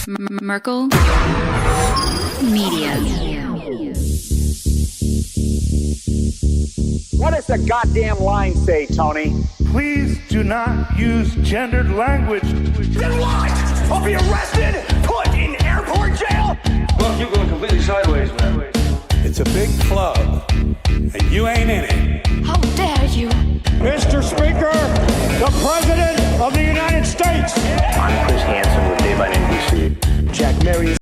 Merkel Media. What does the goddamn line say, Tony? Please do not use gendered language. Then what? I'll be arrested, put in airport jail? Look, you're going completely sideways, man. It's a big club, and you ain't in it. How dare you? Mr. Speaker, the President of the United States. I'm Chris Hansen with Dave on NBC. Jack Marius.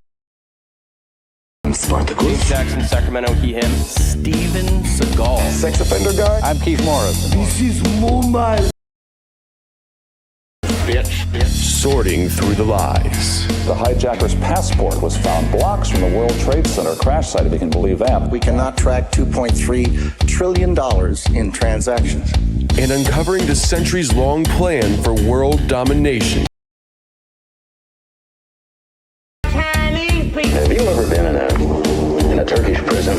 I'm Spartacus. Jackson, Sacramento, he, him. Steven Seagal. Sex offender guy. I'm Keith Morris. This is Mumbai. Bitch. Sorting through the lies. The hijacker's passport was found blocks from the World Trade Center crash site, if you can believe that. We cannot track $2.3 trillion in transactions. And uncovering the centuries-long plan for world domination. Have you ever been in a Turkish prison?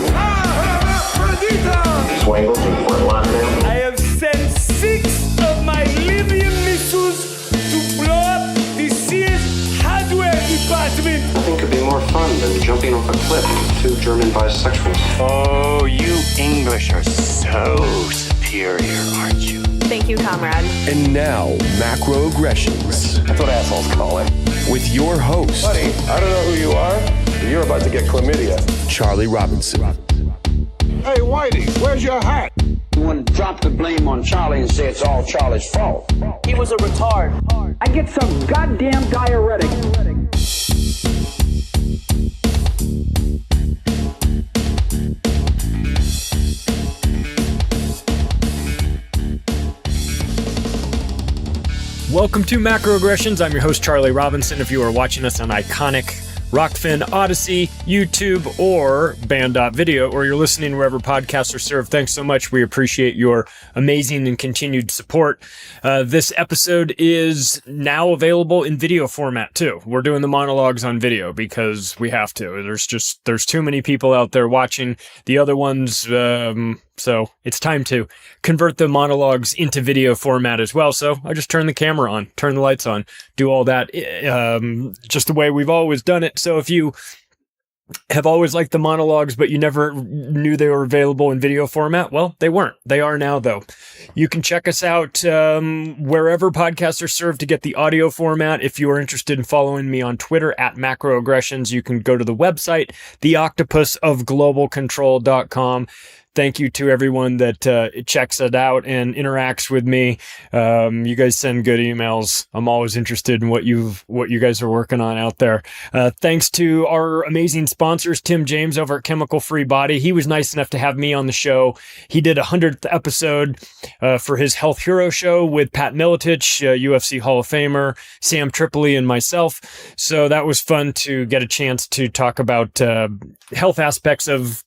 Swangles and Fort Lauderdale? I have sent 6 of my Libyan missiles to blow up the Sears hardware department. Nothing could be more fun than jumping off a cliff with 2 German bisexuals. Oh, you English are so superior, aren't you? Thank you, comrade. And now, macroaggressions. That's what assholes call it. With your host, Buddy, I don't know who you are, but you're about to get chlamydia. Charlie Robinson. Hey, Whitey, where's your hat? You want to drop the blame on Charlie and say it's all Charlie's fault. He was a retard. I get some goddamn diuretic. Welcome to Macroaggressions. I'm your host, Charlie Robinson. If you are watching us on Iconic, Rockfin, Odyssey, YouTube, or Band.video, or you're listening wherever podcasts are served, thanks so much. We appreciate your amazing and continued support. This episode is now available in video format, too. We're doing the monologues on video because we have to. There's too many people out there watching the other ones, so it's time to convert the monologues into video format as well. So I just turn the camera on, turn the lights on, do all that, just the way we've always done it. So if you have always liked the monologues, but you never knew they were available in video format, well, they weren't. They are now, though. You can check us out wherever podcasts are served to get the audio format. If you are interested in following me on Twitter at Macroaggressions, you can go to the website, theoctopusofglobalcontrol.com. Thank you to everyone that checks it out and interacts with me. You guys send good emails. I'm always interested in what you guys are working on out there. Thanks to our amazing sponsors, Tim James over at Chemical Free Body. He was nice enough to have me on the show. He did a 100th episode for his Health Hero show with Pat Miletich, UFC Hall of Famer, Sam Tripoli, and myself. So that was fun to get a chance to talk about health aspects of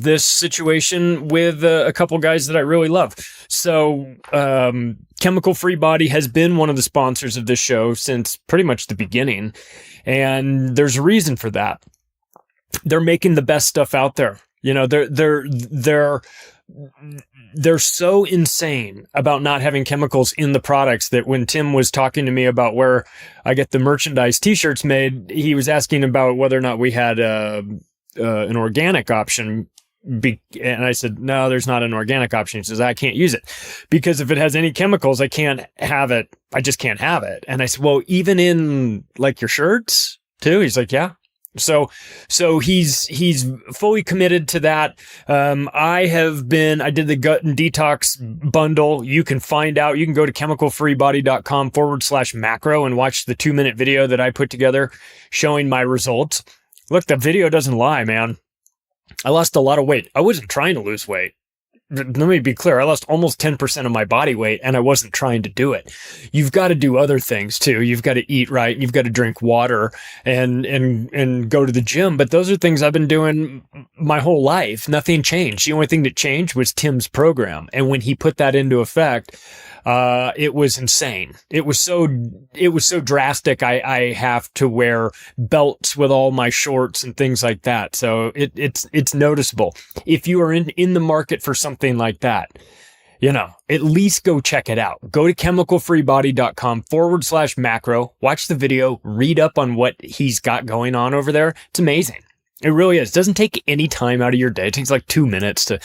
this situation with a couple guys that I really love. So, Chemical Free Body has been one of the sponsors of this show since pretty much the beginning. And there's a reason for that. They're making the best stuff out there. You know, they're so insane about not having chemicals in the products that when Tim was talking to me about where I get the merchandise t-shirts made, he was asking about whether or not we had, an organic option, and I said, no, there's not an organic option. He says, I can't use it because if it has any chemicals, I can't have it. I just can't have it. And I said, well, even in like your shirts too? He's like, yeah. So he's fully committed to that. I did the gut and detox bundle. You can find out, you can go to chemicalfreebody.com/macro and watch the 2-minute video that I put together showing my results. Look, the video doesn't lie, man. I lost a lot of weight. I wasn't trying to lose weight. Let me be clear. I lost almost 10% of my body weight, and I wasn't trying to do it. You've got to do other things, too. You've got to eat right. You've got to drink water and go to the gym. But those are things I've been doing my whole life. Nothing changed. The only thing that changed was Tim's program. And when he put that into effect, it was insane. It was so drastic. I have to wear belts with all my shorts and things like that. So it's noticeable. If you are in the market for something like that, at least go check it out. Go to chemicalfreebody.com/macro, watch the video, read up on what he's got going on over there. It's amazing. It really is. It doesn't take any time out of your day. It takes like 2 minutes to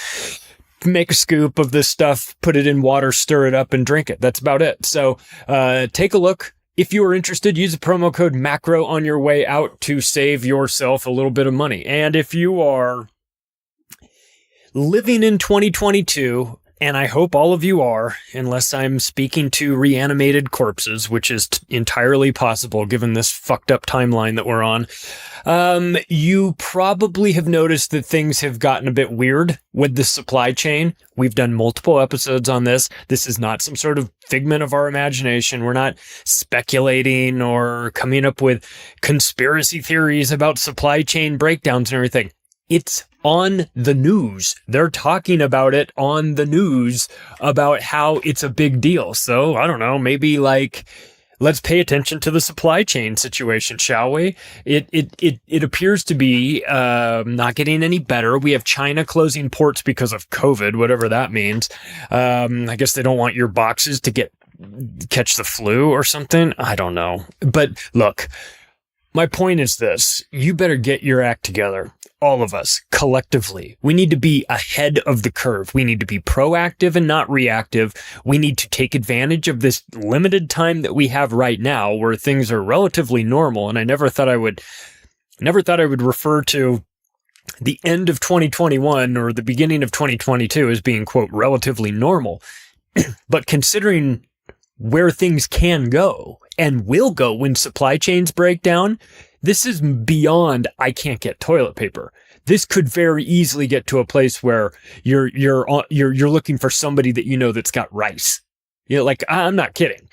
make a scoop of this stuff, put it in water, stir it up, and drink it. That's about it. So take a look. If you are interested, use the promo code MACRO on your way out to save yourself a little bit of money. And if you are living in 2022, and I hope all of you are, unless I'm speaking to reanimated corpses, which is entirely possible given this fucked up timeline that we're on, you probably have noticed that things have gotten a bit weird with the supply chain. We've done multiple episodes on this. This is not some sort of figment of our imagination. We're not speculating or coming up with conspiracy theories about supply chain breakdowns and everything. It's on the news. They're talking about it on the news about how it's a big deal. So I don't know, maybe like, let's pay attention to the supply chain situation, shall we? It appears to be not getting any better. We have China closing ports because of COVID, whatever that means. I guess they don't want your boxes to catch the flu or something. I don't know. But look, my point is this. You better get your act together. All of us, collectively. We need to be ahead of the curve. We need to be proactive and not reactive. We need to take advantage of this limited time that we have right now where things are relatively normal. And I never thought I would refer to the end of 2021 or the beginning of 2022 as being, quote, relatively normal. But considering where things can go and will go when supply chains break down, this is beyond, I can't get toilet paper. This could very easily get to a place where you're looking for somebody that you know that's got rice. Like, I'm not kidding.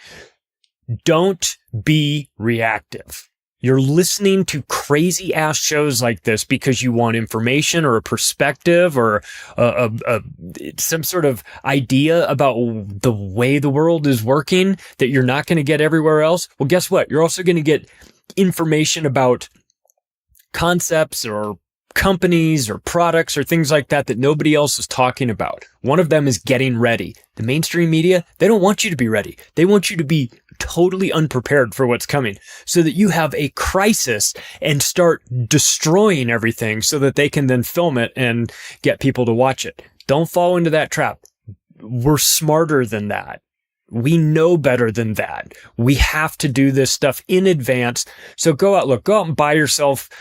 Don't be reactive. You're listening to crazy ass shows like this because you want information or a perspective or some sort of idea about the way the world is working that you're not going to get everywhere else. Well, guess what? You're also going to get information about concepts or companies or products or things like that nobody else is talking about. One of them is getting ready. The mainstream media, they don't want you to be ready. They want you to be totally unprepared for what's coming so that you have a crisis and start destroying everything so that they can then film it and get people to watch it. Don't fall into that trap. We're smarter than that. We know better than that. We have to do this stuff in advance. So go out and buy yourself.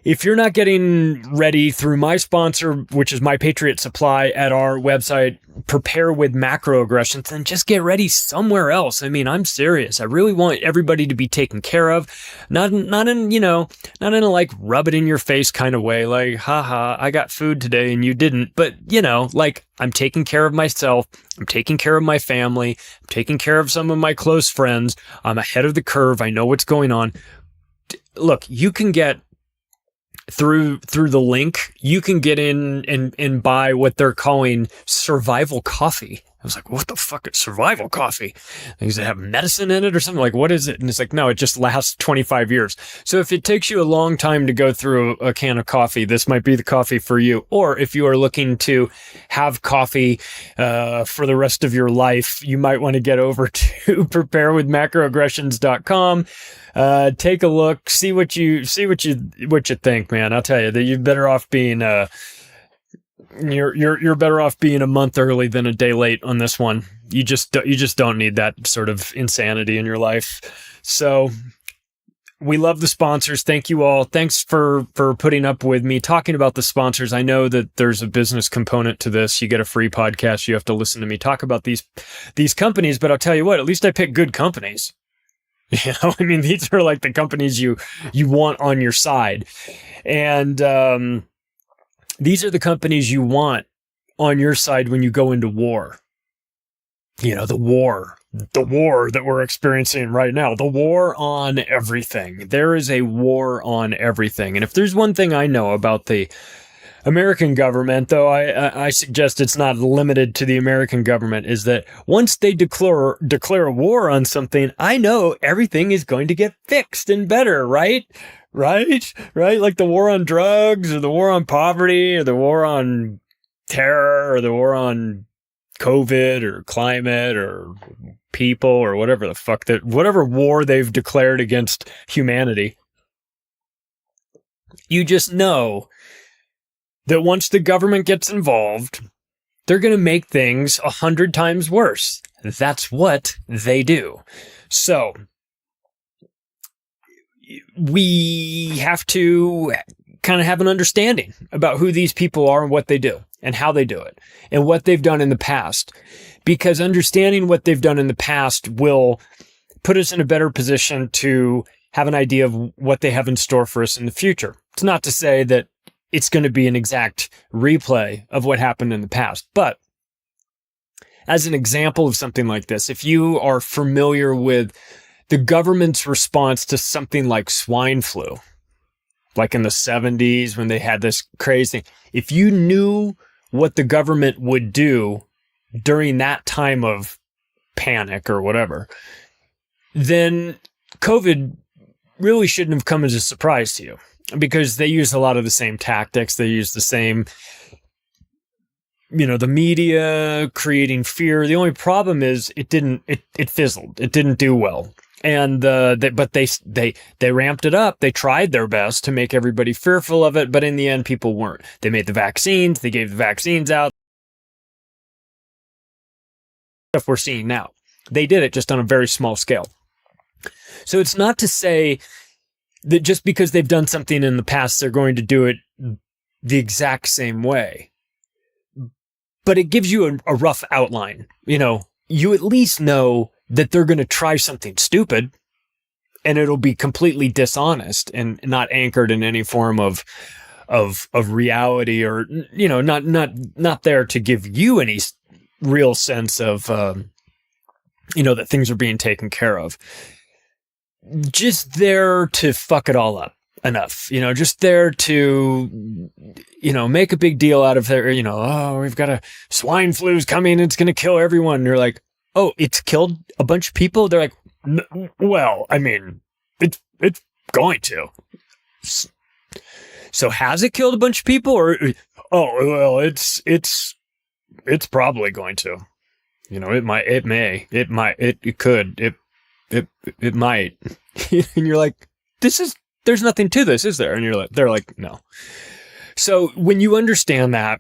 If you're not getting ready through my sponsor, which is My Patriot Supply at our website, Prepare with Macroaggressions, then just get ready somewhere else. I mean, I'm serious. I really want everybody to be taken care of. Not in a like rub it in your face kind of way. Like, haha, I got food today and you didn't. But, like I'm taking care of myself. I'm taking care of my family. I'm taking care of some of my close friends. I'm ahead of the curve. I know what's going on. Look, you can get through the link, you can get in and buy what they're calling survival coffee. I was like, what the fuck is survival coffee? Does it have medicine in it or something? Like, what is it? And it's like, no, it just lasts 25 years. So if it takes you a long time to go through a can of coffee, this might be the coffee for you. Or if you are looking to have coffee for the rest of your life, you might want to get over to preparewithmacroaggressions.com. Take a look, see what you think, man. I'll tell you that you're better off being you're better off being a month early than a day late on this one. You just don't need that sort of insanity in your life. So we love the sponsors. Thank you all. Thanks for putting up with me talking about the sponsors. I know that there's a business component to this. You get a free podcast. You have to listen to me talk about these companies, but I'll tell you what, at least I pick good companies. I mean, these are like the companies you want on your side. And these are the companies you want on your side when you go into war. The war that we're experiencing right now, the war on everything. There is a war on everything. And if there's one thing I know about the American government, though I suggest it's not limited to the American government, is that once they declare a war on something, I know everything is going to get fixed and better, right? Right? Like the war on drugs or the war on poverty or the war on terror or the war on COVID or climate or people or whatever the fuck whatever war they've declared against humanity. You just know that once the government gets involved, they're going to make things 100 times worse. That's what they do. So we have to kind of have an understanding about who these people are and what they do and how they do it and what they've done in the past, because understanding what they've done in the past will put us in a better position to have an idea of what they have in store for us in the future. It's not to say that it's going to be an exact replay of what happened in the past, but as an example of something like this, if you are familiar with the government's response to something like swine flu, like in the 70s when they had this crazy thing, if you knew what the government would do during that time of panic or whatever, then COVID really shouldn't have come as a surprise to you, because they use a lot of the same tactics. They use the same, the media creating fear. The only problem is it fizzled. It didn't do well. And but they ramped it up. They tried their best to make everybody fearful of it, but in the end, people weren't. They made the vaccines. They gave the vaccines out. Stuff we're seeing now. They did it just on a very small scale. So it's not to say that just because they've done something in the past, they're going to do it the exact same way. But it gives you a rough outline. You at least know that they're going to try something stupid, and it'll be completely dishonest and not anchored in any form of reality, or not there to give you any real sense of that things are being taken care of. Just there to fuck it all up enough, just there to make a big deal out of their, we've got swine flu's coming, it's going to kill everyone. And you're like, oh, it's killed a bunch of people? They're like, well, I mean, it's going to. So has it killed a bunch of people? Or, oh, well, it's probably going to. It might, it could, it might. And you're like, there's nothing to this, is there? And they're like, no. So when you understand that,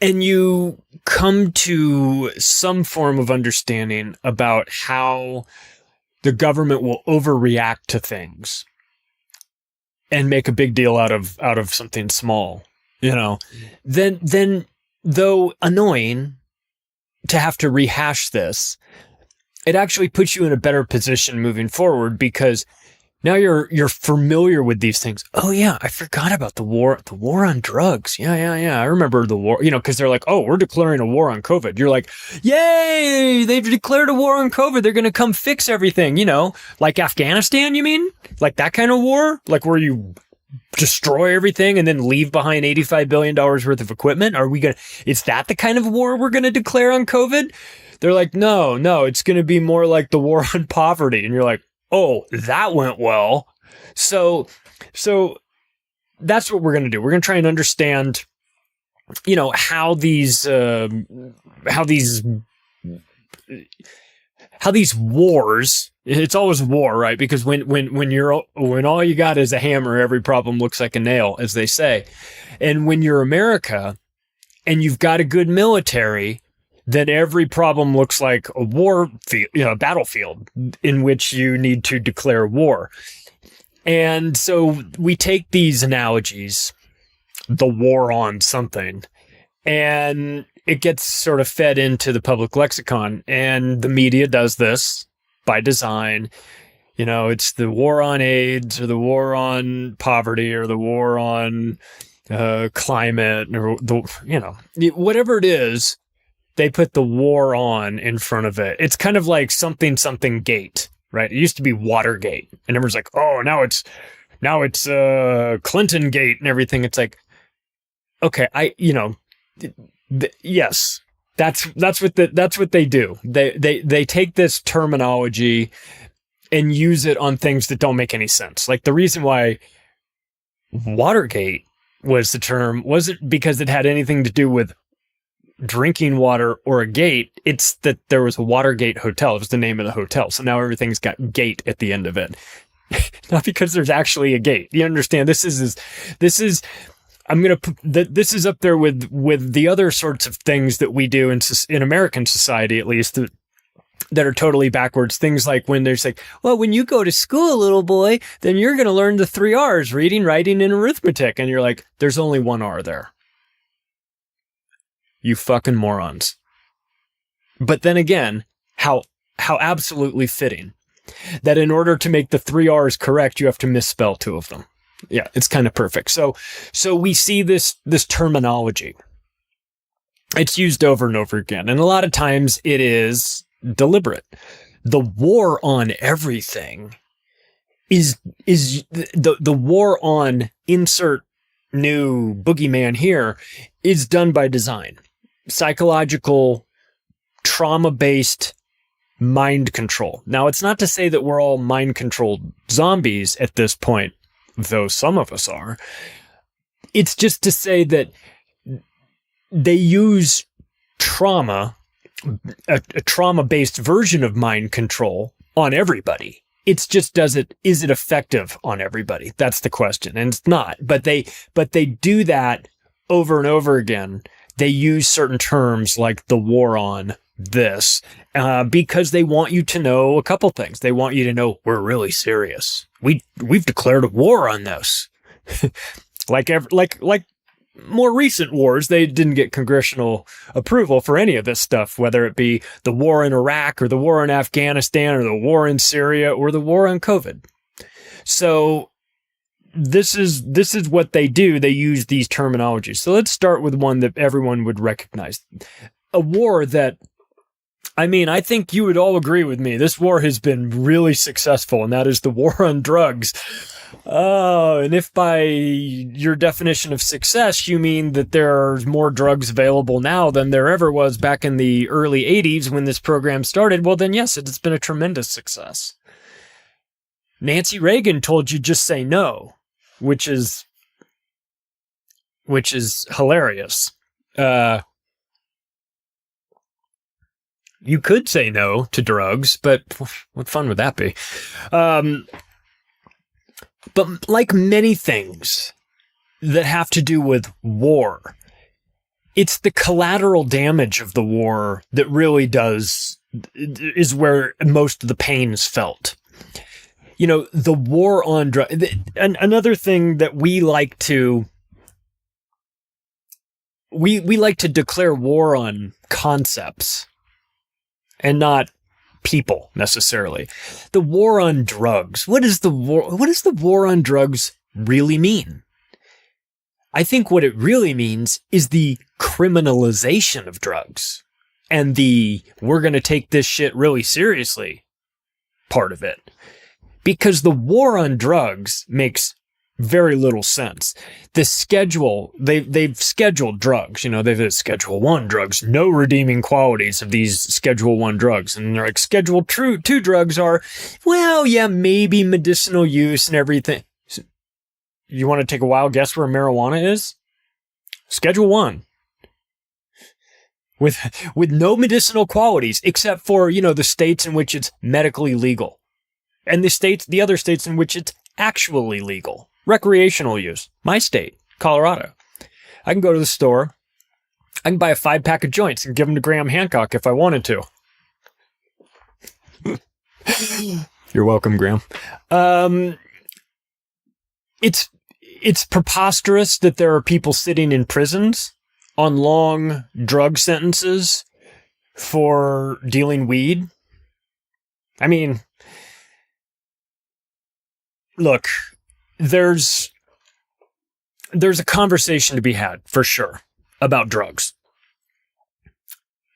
and you come to some form of understanding about how the government will overreact to things and make a big deal out of something small, then though annoying to have to rehash this, it actually puts you in a better position moving forward, because now you're familiar with these things. Oh yeah, I forgot about the war on drugs. Yeah. I remember the war, because they're like, oh, we're declaring a war on COVID. You're like, yay, they've declared a war on COVID. They're going to come fix everything, like Afghanistan, you mean? Like that kind of war? Like where you destroy everything and then leave behind $85 billion worth of equipment? Is that the kind of war we're going to declare on COVID? They're like, no, it's going to be more like the war on poverty. And you're like, oh, that went well. So that's what we're going to do. We're going to try and understand, how these wars, it's always war, right? Because when all you got is a hammer, every problem looks like a nail, as they say. And when you're America and you've got a good military, then every problem looks like a war field, a battlefield in which you need to declare war. And so we take these analogies, the war on something, and it gets sort of fed into the public lexicon, and the media does this by design. It's the war on AIDS, or the war on poverty, or the war on climate, or whatever it is. They put the war on in front of it. It's kind of like something gate, right? It used to be Watergate, and everyone's like, oh, now it's Clinton gate and everything. It's like, okay, yes, that's what they do. They take this terminology and use it on things that don't make any sense. Like the reason why Watergate was the term wasn't because it had anything to do with drinking water or a gate. It's that there was a Watergate hotel. It was the name of the hotel. So now everything's got gate at the end of it. Not because there's actually a gate. You understand? This is I'm going to put this is up there with the other sorts of things that we do in American society, at least, that are totally backwards. Things like when there's like, well, when you go to school, little boy, then you're going to learn the 3 R's: reading, writing, and arithmetic. And you're like, there's only 1 R there. You fucking morons. But then again, how absolutely fitting that in order to make the 3 R's correct, you have to misspell 2 of them. Yeah, it's kind of perfect. So we see this terminology. It's used over and over again. And a lot of times it is deliberate. The war on everything is the war on insert new boogeyman here is done by design. Psychological, trauma-based mind control. Now, it's not to say that we're all mind-controlled zombies at this point, though some of us are. It's just to say that they use trauma, a trauma-based version of mind control on everybody. It's just, is it effective on everybody? That's the question. And it's not, but they do that over and over again. They use certain terms like the war on this, because they want you to know a couple things. They want you to know we're really serious. We've declared a war on this. like more recent wars, they didn't get congressional approval for any of this stuff, whether it be the war in Iraq or the war in Afghanistan or the war in Syria or the war on COVID. So this is what they do. They use these terminologies. So let's start with one that everyone would recognize. A war that, I mean, I think you would all agree with me. This war has been really successful, and that is the war on drugs. Oh, and if by your definition of success, you mean that there's more drugs available now than there ever was back in the early 80s when this program started, well, then yes, it's been a tremendous success. Nancy Reagan told you just say no, which is hilarious. You could say no to drugs, but what fun would that be? But like many things that have to do with war, it's the collateral damage of the war that really is where most of the pain is felt. You know, the war on drugs. Another thing that we like to declare war on concepts and not people necessarily. The war on drugs. What does the war on drugs really mean? I think what it really means is the criminalization of drugs and we're going to take this shit really seriously part of it. Because the war on drugs makes very little sense. The schedule, they've scheduled drugs, they've Schedule 1 drugs, no redeeming qualities of these Schedule 1 drugs. And they're like, Schedule 2 drugs are, well, yeah, maybe medicinal use and everything. You want to take a wild guess where marijuana is? Schedule 1. With no medicinal qualities, except for, the states in which it's medically legal. And the other states in which it's actually legal. Recreational use. My state, Colorado. I can go to the store. I can buy a 5-pack of joints and give them to Graham Hancock if I wanted to. You're welcome, Graham. It's preposterous that there are people sitting in prisons on long drug sentences for dealing weed. I mean, look, there's a conversation to be had, for sure, about drugs.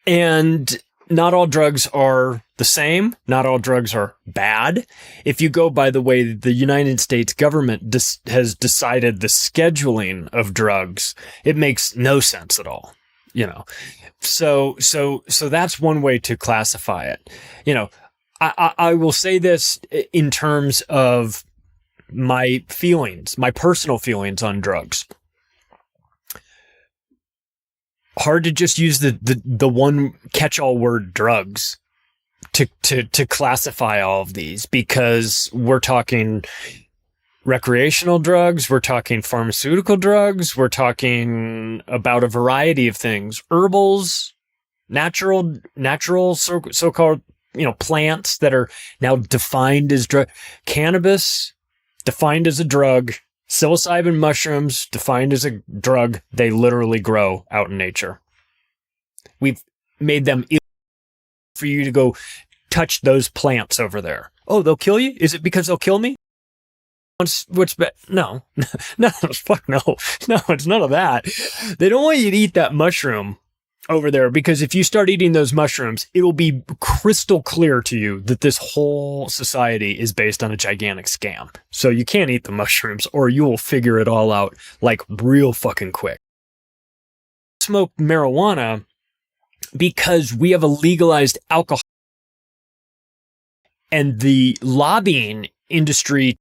And not all drugs are the same. Not all drugs are bad. If you go by the way the United States government has decided the scheduling of drugs, it makes no sense at all. So that's one way to classify it. I will say this in terms of my personal feelings on drugs. hard to just use the one catch-all word drugs to classify all of these, because we're talking recreational drugs, we're talking pharmaceutical drugs, we're talking about a variety of things, herbals, natural so-called, plants that are now defined as drug, cannabis defined as a drug, psilocybin mushrooms defined as a drug. They literally grow out in nature. We've made them illegal for you to go touch those plants over there. Oh, they'll kill you? Is it because they'll kill me? No, no, fuck no. No, it's none of that. They don't want you to eat that mushroom over there, because if you start eating those mushrooms, it will be crystal clear to you that this whole society is based on a gigantic scam. So you can't eat the mushrooms, or you will figure it all out like real fucking quick. Smoke marijuana because we have a legalized alcohol, and the lobbying industry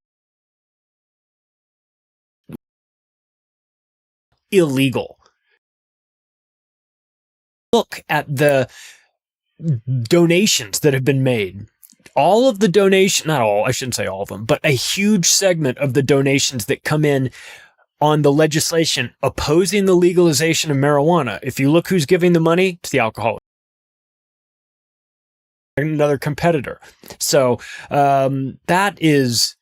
illegal. Look at the donations that have been made. All of the donation, not all, I shouldn't say all of them, but a huge segment of the donations that come in on the legislation opposing the legalization of marijuana. If you look who's giving the money, it's the alcoholic. Another competitor. So that is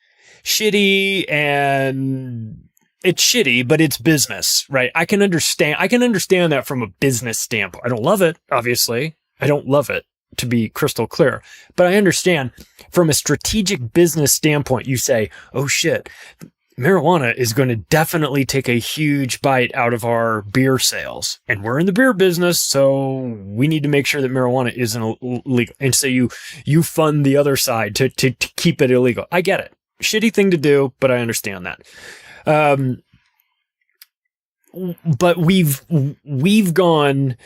shitty, and it's shitty, but it's business, right? I can understand that from a business standpoint. I don't love it, obviously. I don't love it, to be crystal clear. But I understand from a strategic business standpoint, you say, oh shit, marijuana is going to definitely take a huge bite out of our beer sales. And we're in the beer business, so we need to make sure that marijuana isn't illegal. And so you fund the other side to keep it illegal. I get it. Shitty thing to do, but I understand that. But we've gone,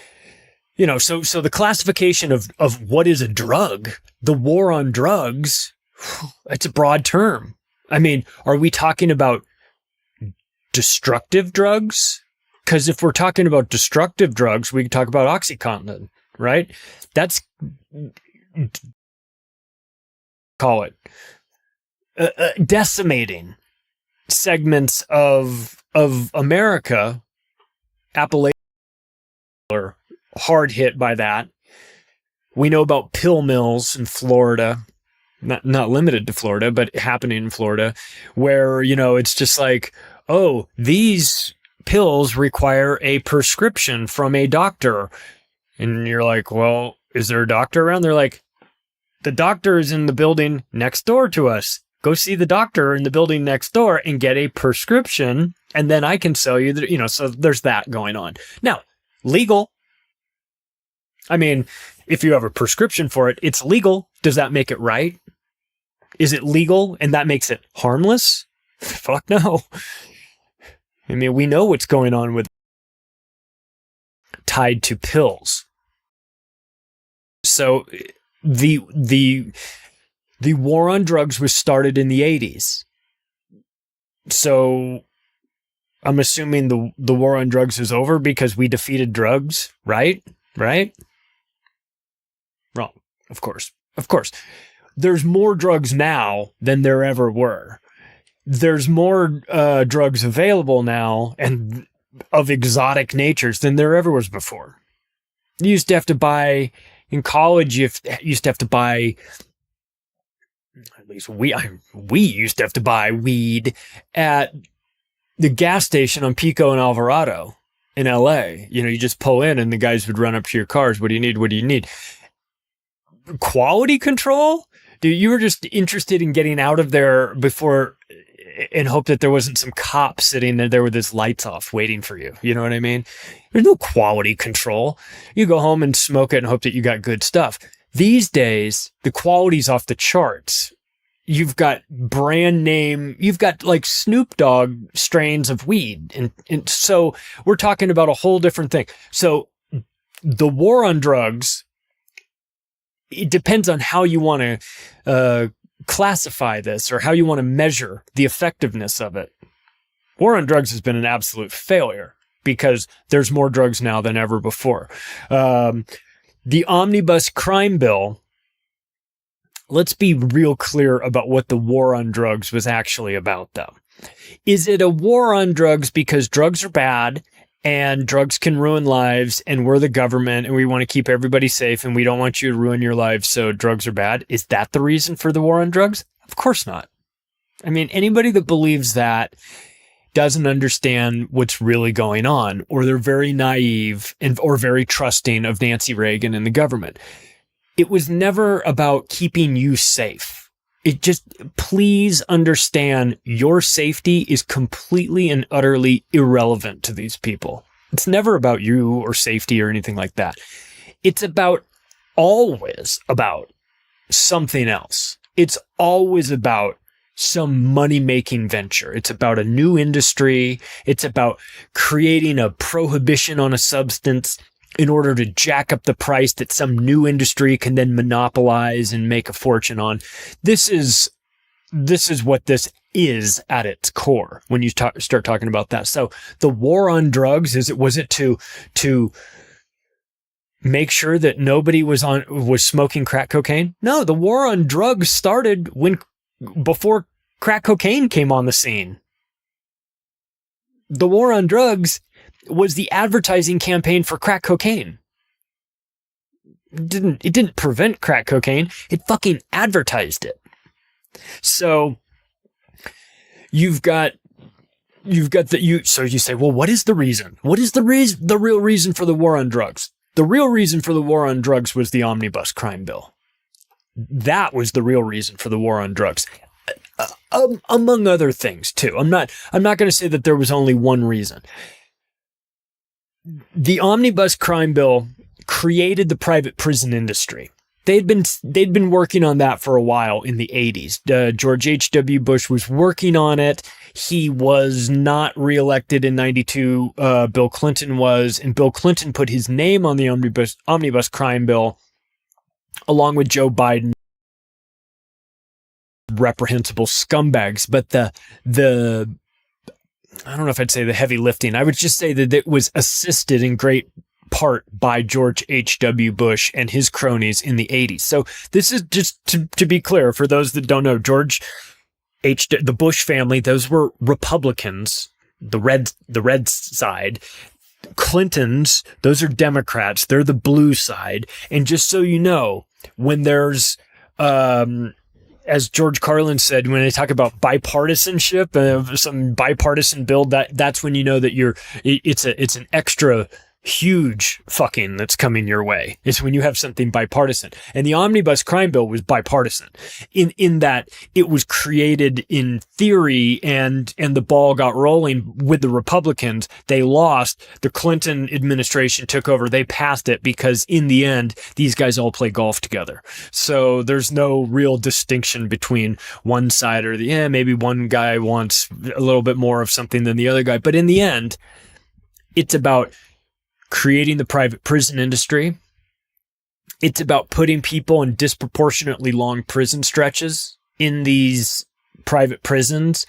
so the classification of what is a drug, the war on drugs, it's a broad term. I mean, are we talking about destructive drugs? Because if we're talking about destructive drugs, we can talk about OxyContin, right? That's, call it, decimating segments of America. Appalachia are hard hit by that. We know about pill mills in Florida, not limited to Florida, but happening in Florida, where, it's just like, oh, these pills require a prescription from a doctor. And you're like, well, is there a doctor around? They're like, the doctor is in the building next door to us. Go see the doctor in the building next door and get a prescription, and then I can sell you the, so there's that going on. Now, legal. I mean, if you have a prescription for it, it's legal. Does that make it right? Is it legal and that makes it harmless? Fuck no. I mean, we know what's going on with tied to pills. So the war on drugs was started in the 80s. So I'm assuming the war on drugs is over because we defeated drugs, right? Right? Wrong. Of course. There's more drugs now than there ever were. There's more drugs available now and of exotic natures than there ever was before. You used to have to buy, in college, you used to have to buy, at least we used to have to buy weed at the gas station on Pico and Alvarado in LA. You just pull in and the guys would run up to your cars. What do you need? What do you need? Quality control? Dude, you were just interested in getting out of there before, and hope that there wasn't some cop sitting there with his lights off waiting for you. You know what I mean? There's no quality control. You go home and smoke it and hope that you got good stuff. These days, the quality's off the charts. You've got brand name, you've got like Snoop Dogg strains of weed. And so we're talking about a whole different thing. So the war on drugs, it depends on how you want to classify this or how you want to measure the effectiveness of it. War on drugs has been an absolute failure because there's more drugs now than ever before. The omnibus crime bill, let's be real clear about what the war on drugs was actually about, though. Is it a war on drugs because drugs are bad and drugs can ruin lives and we're the government and we want to keep everybody safe and we don't want you to ruin your lives, so drugs are bad? Is that the reason for the war on drugs? Of course not. I mean, anybody that believes that doesn't understand what's really going on, or they're very naive or very trusting of Nancy Reagan and the government. It was never about keeping you safe. It just, please understand, your safety is completely and utterly irrelevant to these people. It's never about you or safety or anything like that. It's always about something else. It's always about some money-making venture. It's about a new industry. It's about creating a prohibition on a substance in order to jack up the price that some new industry can then monopolize and make a fortune on. This is what this is at its core when you start talking about that. So the war on drugs, was it to make sure that nobody was smoking crack cocaine? No, the war on drugs started before crack cocaine came on the scene. The war on drugs was the advertising campaign for crack cocaine. It didn't prevent crack cocaine. It fucking advertised it. So you say, well, what is the reason? What is the real reason for the war on drugs? The real reason for the war on drugs was the omnibus crime bill. That was the real reason for the war on drugs, among other things too. I'm not going to say that there was only one reason. The omnibus crime bill created the private prison industry. They'd been working on that for a while in the 80s. George H.W. Bush was working on it. He was not reelected in 92. Bill Clinton was, and Bill Clinton put his name on the omnibus crime bill along with Joe Biden. Reprehensible scumbags, but the I don't know if I'd say the heavy lifting. I would just say that it was assisted in great part by George H.W. Bush and his cronies in the 80s. So this is just to be clear for those that don't know, the Bush family, those were Republicans, the red side. Clintons, those are Democrats. They're the blue side. And just so you know, when there's as George Carlin said, when they talk about bipartisanship, some bipartisan bill, that's when you know that it's an extra huge fucking that's coming your way. It's when you have something bipartisan. And the omnibus crime bill was bipartisan in that it was created in theory and the ball got rolling with the Republicans. They lost. The Clinton administration took over. They passed it because in the end, these guys all play golf together. So there's no real distinction between one side or maybe one guy wants a little bit more of something than the other guy. But in the end, it's about creating the private prison industry. It's about putting people in disproportionately long prison stretches in these private prisons.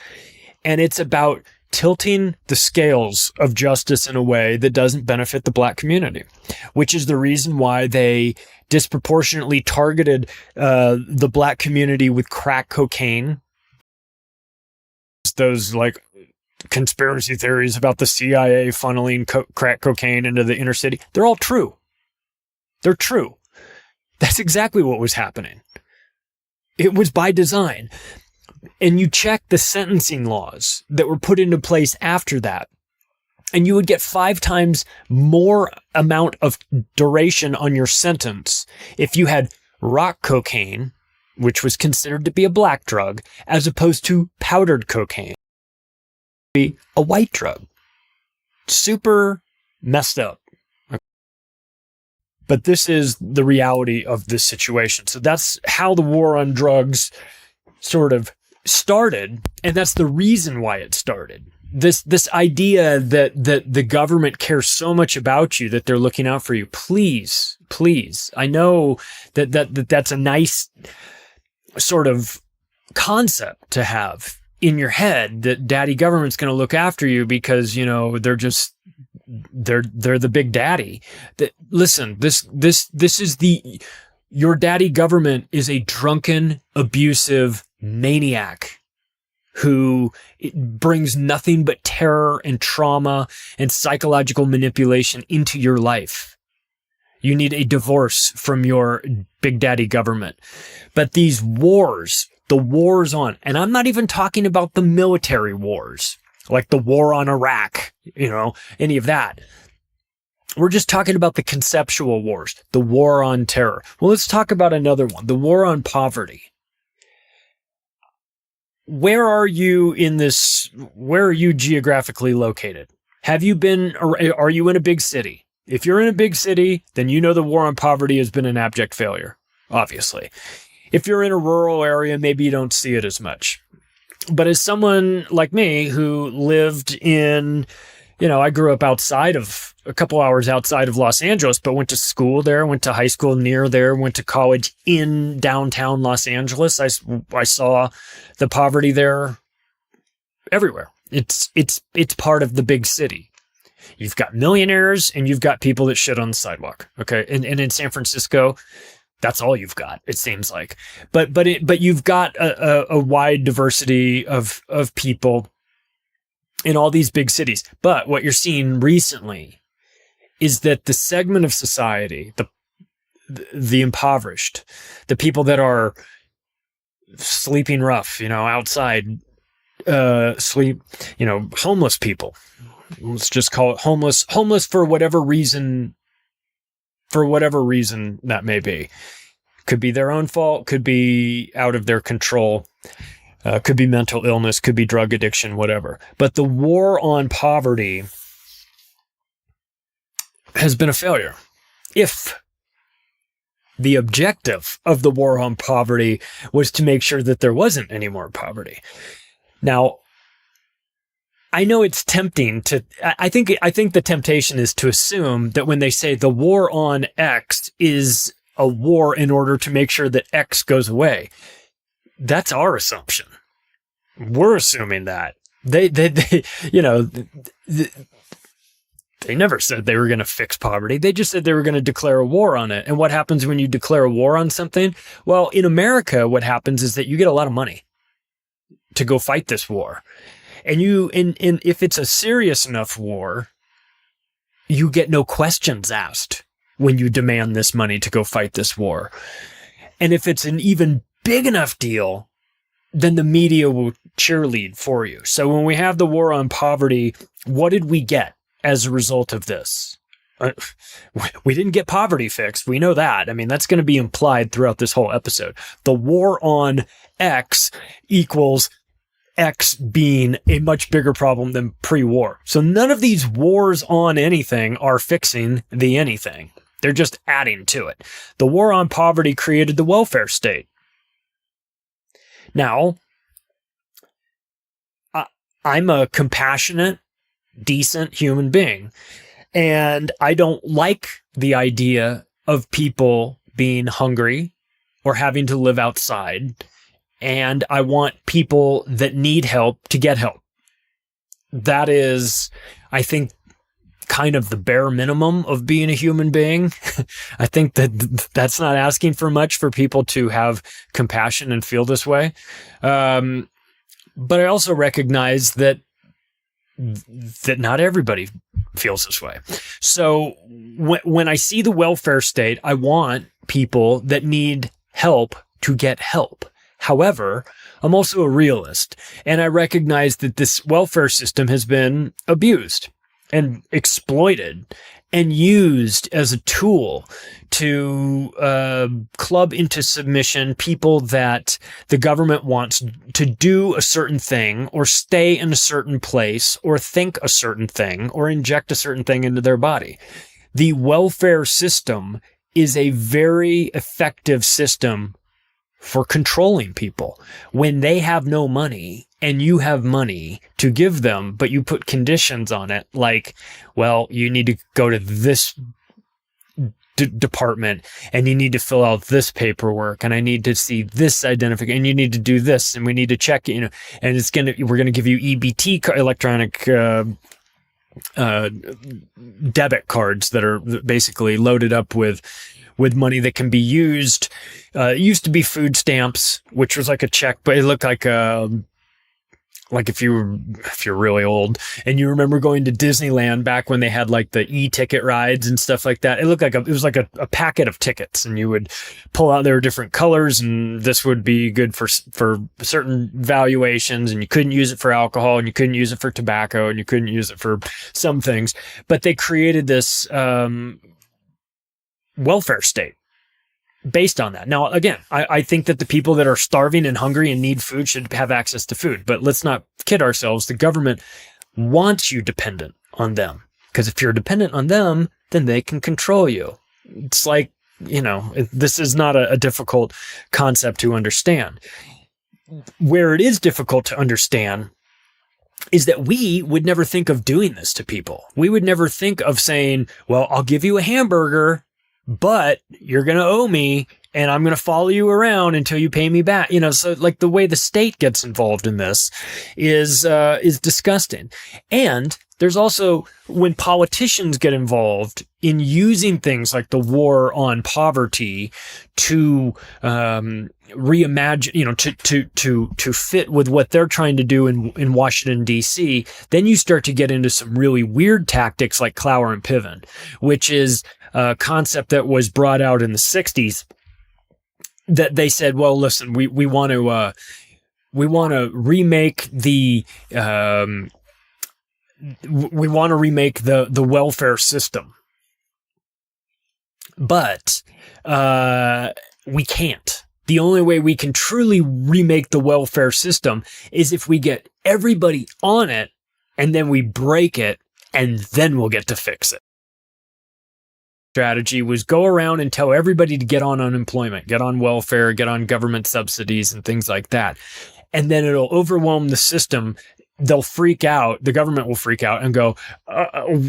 And it's about tilting the scales of justice in a way that doesn't benefit the black community, which is the reason why they disproportionately targeted the black community with crack cocaine. Those like conspiracy theories about the CIA funneling crack cocaine into the inner city. They're all true. They're true. That's exactly what was happening. It was by design. And you check the sentencing laws that were put into place after that, and you would get 5 times more amount of duration on your sentence if you had rock cocaine, which was considered to be a black drug, as opposed to powdered cocaine, a white drug. Super messed up. But this is the reality of this situation. So that's how the war on drugs sort of started, and that's the reason why it started. This idea that the government cares so much about you that they're looking out for you. Please. I know that's a nice sort of concept to have in your head, that daddy government's going to look after you because, they're just they're the big daddy. Listen, this is your daddy government is a drunken, abusive maniac who brings nothing but terror and trauma and psychological manipulation into your life. You need a divorce from your big daddy government. But these wars, the wars on, and I'm not even talking about the military wars, like the war on Iraq, any of that. We're just talking about the conceptual wars, the war on terror. Well, let's talk about another one, the war on poverty. Where are you geographically located? Are you in a big city? If you're in a big city, then you know the war on poverty has been an abject failure, obviously. If you're in a rural area, maybe you don't see it as much. But as someone like me who lived in, I grew up a couple hours outside of Los Angeles, but went to school there, went to high school near there, went to college in downtown Los Angeles. I saw the poverty there everywhere. It's part of the big city. You've got millionaires and you've got people that shit on the sidewalk. Okay. And in San Francisco, that's all you've got, it seems like. But you've got a wide diversity of people in all these big cities. But what you're seeing recently is that the segment of society, the impoverished, the people that are sleeping rough, outside, homeless people. Let's just call it homeless for whatever reason that may be. Could be their own fault, could be out of their control, could be mental illness, could be drug addiction, whatever. But the war on poverty has been a failure. If the objective of the war on poverty was to make sure that there wasn't any more poverty. Now, I know it's tempting to, I think the temptation is to assume that when they say the war on X is a war in order to make sure that X goes away, that's our assumption. We're assuming that. They never said they were going to fix poverty. They just said they were going to declare a war on it. And what happens when you declare a war on something? Well, in America, what happens is that you get a lot of money to go fight this war. And if it's a serious enough war, you get no questions asked when you demand this money to go fight this war. And if it's an even big enough deal, then the media will cheerlead for you. So when we have the war on poverty, what did we get as a result of this? We didn't get poverty fixed. We know that. I mean, that's going to be implied throughout this whole episode. The war on X equals X being a much bigger problem than pre-war. So none of these wars on anything are fixing the anything. They're just adding to it. The war on poverty created the welfare state. Now, I'm a compassionate, decent human being, and I don't like the idea of people being hungry or having to live outside. And I want people that need help to get help. That is, I think, kind of the bare minimum of being a human being. I think that's not asking for much for people to have compassion and feel this way. But I also recognize that not everybody feels this way. So when I see the welfare state, I want people that need help to get help. However, I'm also a realist, and I recognize that this welfare system has been abused and exploited and used as a tool to club into submission people that the government wants to do a certain thing or stay in a certain place or think a certain thing or inject a certain thing into their body. The welfare system is a very effective system for controlling people. When they have no money and you have money to give them, but you put conditions on it, like, well, you need to go to this department and you need to fill out this paperwork and I need to see this identification and you need to do this and we need to check, and we're going to give you EBT, electronic debit cards that are basically loaded up with money that can be used. It used to be food stamps, which was like a check, but it looked like if you're really old and you remember going to Disneyland back when they had like the e-ticket rides and stuff like that, it looked like it was like a packet of tickets, and you would pull out, there were different colors, and this would be good for certain valuations, and you couldn't use it for alcohol, and you couldn't use it for tobacco, and you couldn't use it for some things. But they created this welfare state based on that. Now, again, I think that the people that are starving and hungry and need food should have access to food, but let's not kid ourselves. The government wants you dependent on them, because if you're dependent on them, then they can control you. It's like, this is not a difficult concept to understand. Where it is difficult to understand is that we would never think of doing this to people. We would never think of saying, well, I'll give you a hamburger, but you're going to owe me, and I'm going to follow you around until you pay me back. So like the way the state gets involved in this is disgusting. And there's also when politicians get involved in using things like the war on poverty to reimagine, to fit with what they're trying to do in Washington, D.C., then you start to get into some really weird tactics like Clower and Piven, which is a concept that was brought out in the 60s, that they said, well, listen, we want to remake the welfare system, but we can't. The only way we can truly remake the welfare system is if we get everybody on it, and then we break it, and then we'll get to fix it. Strategy was go around and tell everybody to get on unemployment, get on welfare, get on government subsidies and things like that. And then it'll overwhelm the system. They'll freak out. The government will freak out and go,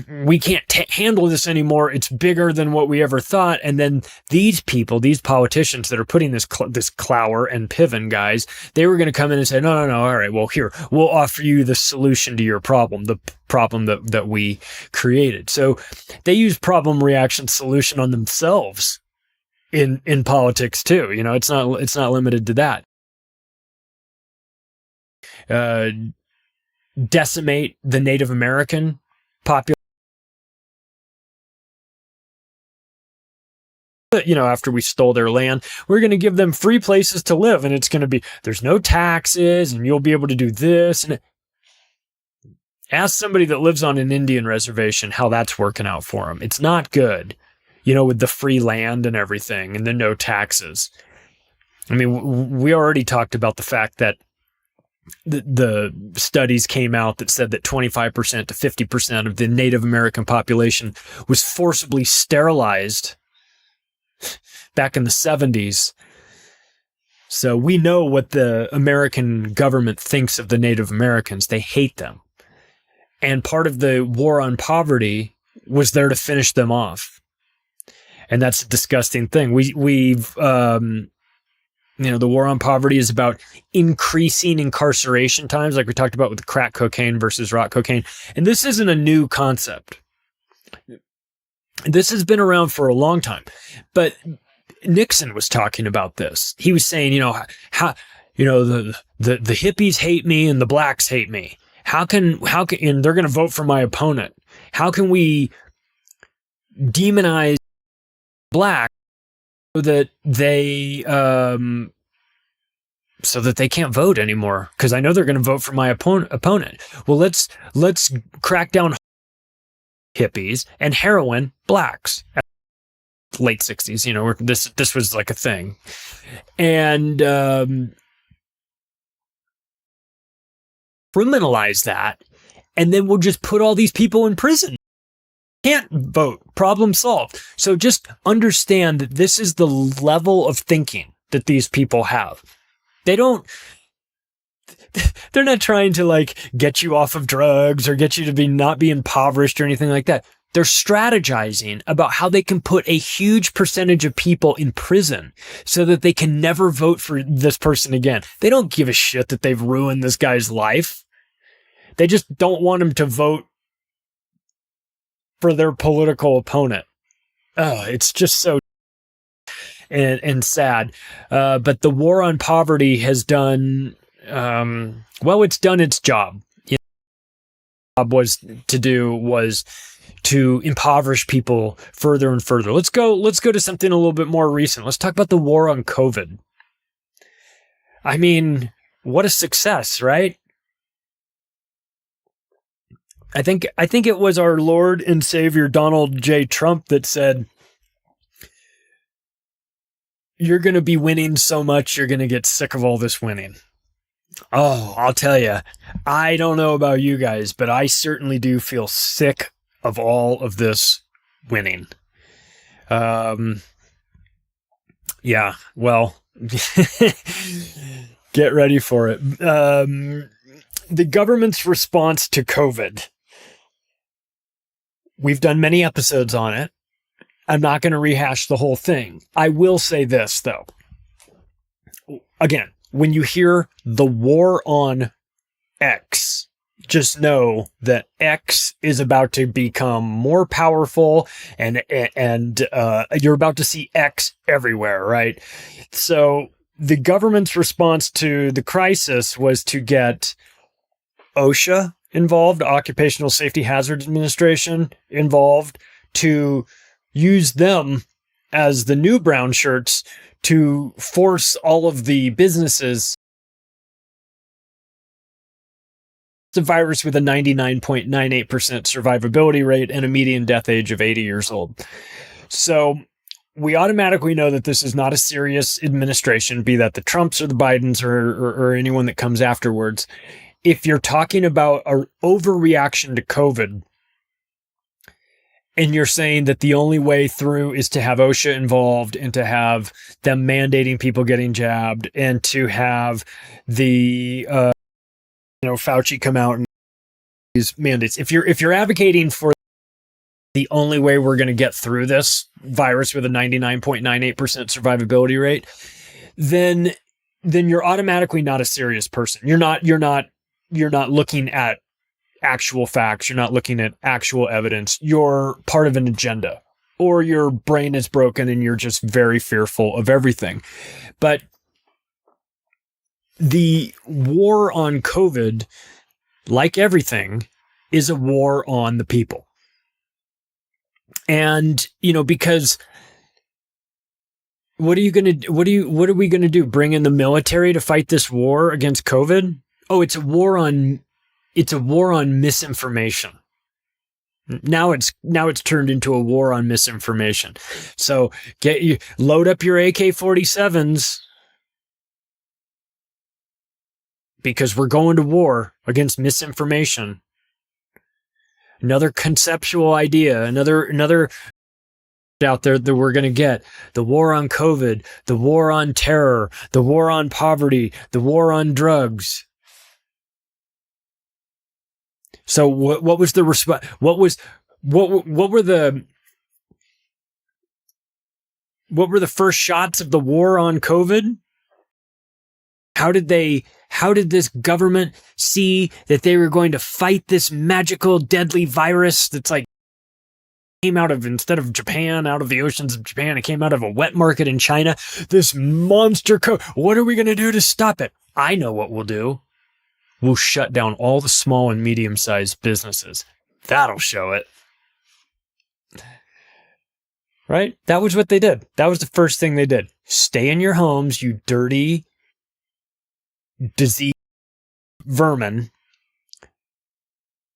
we can't handle this anymore. It's bigger than what we ever thought. And then these people, these politicians that are putting this Clower and Piven guys, they were going to come in and say, no. All right, well, here, we'll offer you the solution to your problem, the problem that we created. So they use problem, reaction, solution on themselves in politics too. It's not limited to that. Decimate the Native American population. After we stole their land, we're going to give them free places to live, and it's going to be, there's no taxes, and you'll be able to do this. And ask somebody that lives on an Indian reservation how that's working out for them. It's not good, with the free land and everything, and the no taxes. I mean, we already talked about the fact that the studies came out that said that 25% to 50% of the Native American population was forcibly sterilized back in the 70s. So we know what the American government thinks of the Native Americans. They hate them. And part of the war on poverty was there to finish them off. And that's a disgusting thing. We've the war on poverty is about increasing incarceration times, like we talked about with crack cocaine versus rock cocaine. And this isn't a new concept. This has been around for a long time. But Nixon was talking about this. He was saying, how the hippies hate me and the blacks hate me. How can and they're going to vote for my opponent. How can we demonize black so that they can't vote anymore, because I know they're going to vote for my opponent. Well, let's crack down hippies and heroin blacks. Late 60s, this was like a thing, and criminalize that, and then we'll just put all these people in prison. Can't vote. Problem solved. So just understand that this is the level of thinking that these people have. They're not trying to get you off of drugs or get you to not be impoverished or anything like that. They're strategizing about how they can put a huge percentage of people in prison so that they can never vote for this person again. They don't give a shit that they've ruined this guy's life. They just don't want him to vote for their political opponent. Oh, it's just so and sad. But the war on poverty has done, it's done its job. Its job was to impoverish people further and further. Let's go to something a little bit more recent. Let's talk about the war on COVID. I mean, what a success, right? I think it was our Lord and Savior Donald J. Trump that said, "You're going to be winning so much, you're going to get sick of all this winning." Oh, I'll tell you, I don't know about you guys, but I certainly do feel sick of all of this winning. Yeah, well, get ready for it. The government's response to COVID. We've done many episodes on it. I'm not going to rehash the whole thing. I will say this, though. Again, when you hear the war on X, just know that X is about to become more powerful, and you're about to see X everywhere, right? So the government's response to the crisis was to get OSHA involved, Occupational Safety Hazard Administration involved, to use them as the new brown shirts to force all of the businesses. It's a virus with a 99.98% survivability rate and a median death age of 80 years old. So we automatically know that this is not a serious administration, be that the Trumps or the Bidens or anyone that comes afterwards. If you're talking about an overreaction to COVID, and you're saying that the only way through is to have OSHA involved and to have them mandating people getting jabbed and to have the, Fauci come out and these mandates. If you're advocating for the only way we're going to get through this virus with a 99.98% survivability rate, then you're automatically not a serious person. You're not looking at actual facts. You're not looking at actual evidence. You're part of an agenda, or your brain is broken and you're just very fearful of everything. But the war on COVID, like everything, is a war on the people. And, because what are we going to do? Bring in the military to fight this war against COVID? Oh, it's a war on misinformation. Now it's turned into a war on misinformation. So load up your AK-47s, because we're going to war against misinformation. Another conceptual idea, another out there that we're going to get. The war on COVID, the war on terror, the war on poverty, the war on drugs. So what was the response? What were the first shots of the war on COVID? How did this government see that they were going to fight this magical, deadly virus that's like came out of, instead of Japan, out of the oceans of Japan, it came out of a wet market in China? This monster what are we going to do to stop it? I know what we'll do. We'll shut down all the small and medium-sized businesses. That'll show it. Right? That was what they did. That was the first thing they did. Stay in your homes, you dirty, disease vermin,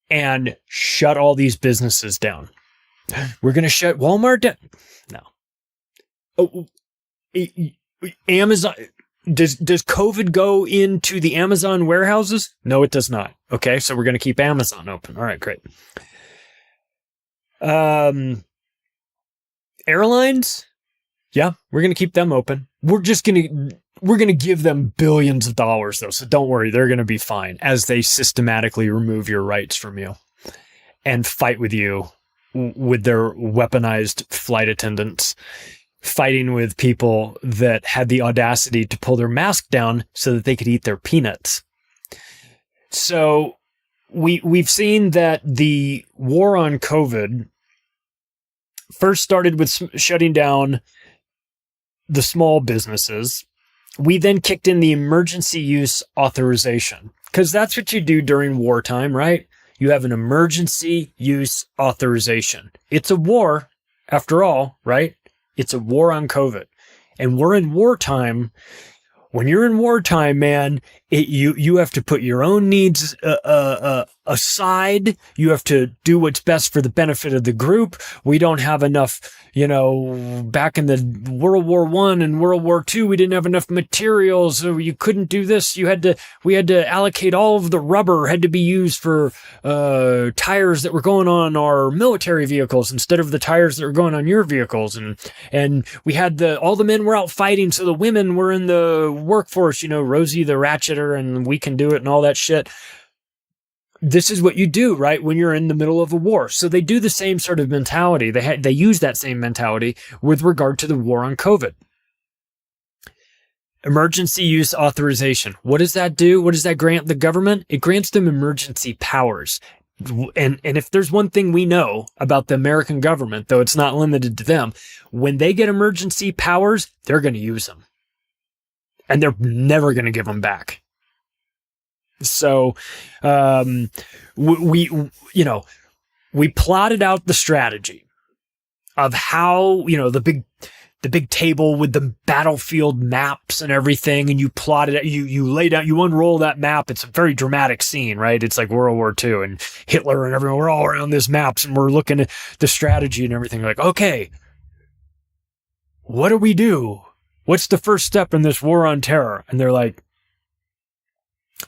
and shut all these businesses down. We're going to shut Walmart down. No. Oh, Amazon. Does COVID go into the Amazon warehouses? No, it does not. Okay, so we're going to keep Amazon open. All right, great. Airlines? Yeah, we're going to keep them open. We're going to give them billions of dollars, though, so don't worry, they're going to be fine as they systematically remove your rights from you and fight with you with their weaponized flight attendants, fighting with people that had the audacity to pull their mask down so that they could eat their peanuts. So we've seen that the war on COVID first started with shutting down the small businesses. We then kicked in the emergency use authorization, because that's what you do during wartime, right? You have an emergency use authorization. It's a war, after all, right? It's a war on COVID. And we're in wartime. When you're in wartime, man, you have to put your own needs aside. You have to do what's best for the benefit of the group. We don't have enough, back in the World War I and World War II, we didn't have enough materials. So you couldn't do this. We had to allocate all of the rubber had to be used for tires that were going on our military vehicles instead of the tires that were going on your vehicles. And we had all the men were out fighting, so the women were in the workforce, Rosie the Ratcheter, and we can do it and all that shit. This is what you do, right, when you're in the middle of a war. So they do the same sort of mentality. They use that same mentality with regard to the war on COVID. Emergency use authorization. What does that do? What does that grant the government? It grants them emergency powers. And if there's one thing we know about the American government, though it's not limited to them, when they get emergency powers, they're going to use them. And they're never going to give them back. So, we plotted out the strategy of how, the big table with the battlefield maps and everything. And you plotted it, you laid out, you unroll that map. It's a very dramatic scene, right? It's like World War II and Hitler and everyone, we're all around this maps and we're looking at the strategy and everything. Like, okay, what do we do? What's the first step in this war on terror? And they're like,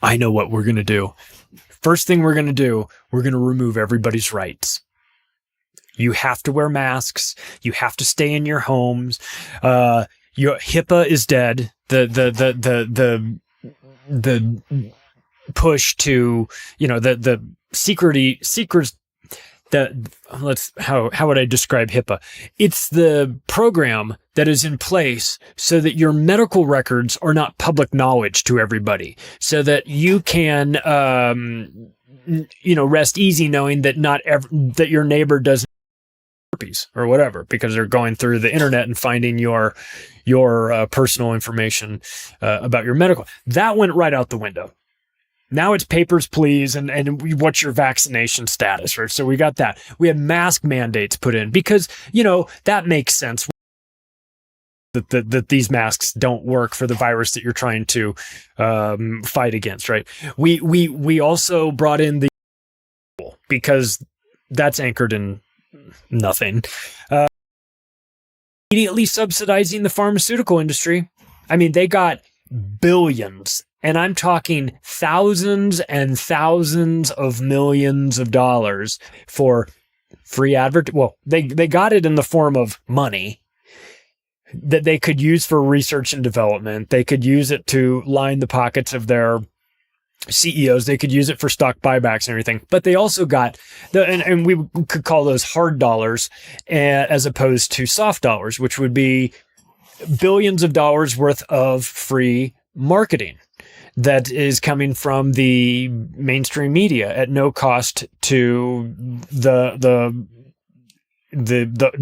I know what we're going to do. First thing we're going to do, we're going to remove everybody's rights. You have to wear masks. You have to stay in your homes. Your HIPAA is dead. The push to, the secrets. How would I describe HIPAA? It's the program that is in place so that your medical records are not public knowledge to everybody, so that you can, rest easy knowing that that your neighbor doesn't have herpes or whatever, because they're going through the internet and finding your personal information about your medical. That went right out the window. Now it's papers, please, and what's your vaccination status, right? So we got that. We had mask mandates put in because, that makes sense that these masks don't work for the virus that you're trying to fight against, right? We also brought in the because that's anchored in nothing. Immediately subsidizing the pharmaceutical industry. I mean, they got billions. And I'm talking thousands and thousands of millions of dollars for free Well, they got it in the form of money that they could use for research and development. They could use it to line the pockets of their CEOs. They could use it for stock buybacks and everything. But they also got and we could call those hard dollars as opposed to soft dollars, which would be billions of dollars worth of free marketing that is coming from the mainstream media at no cost to the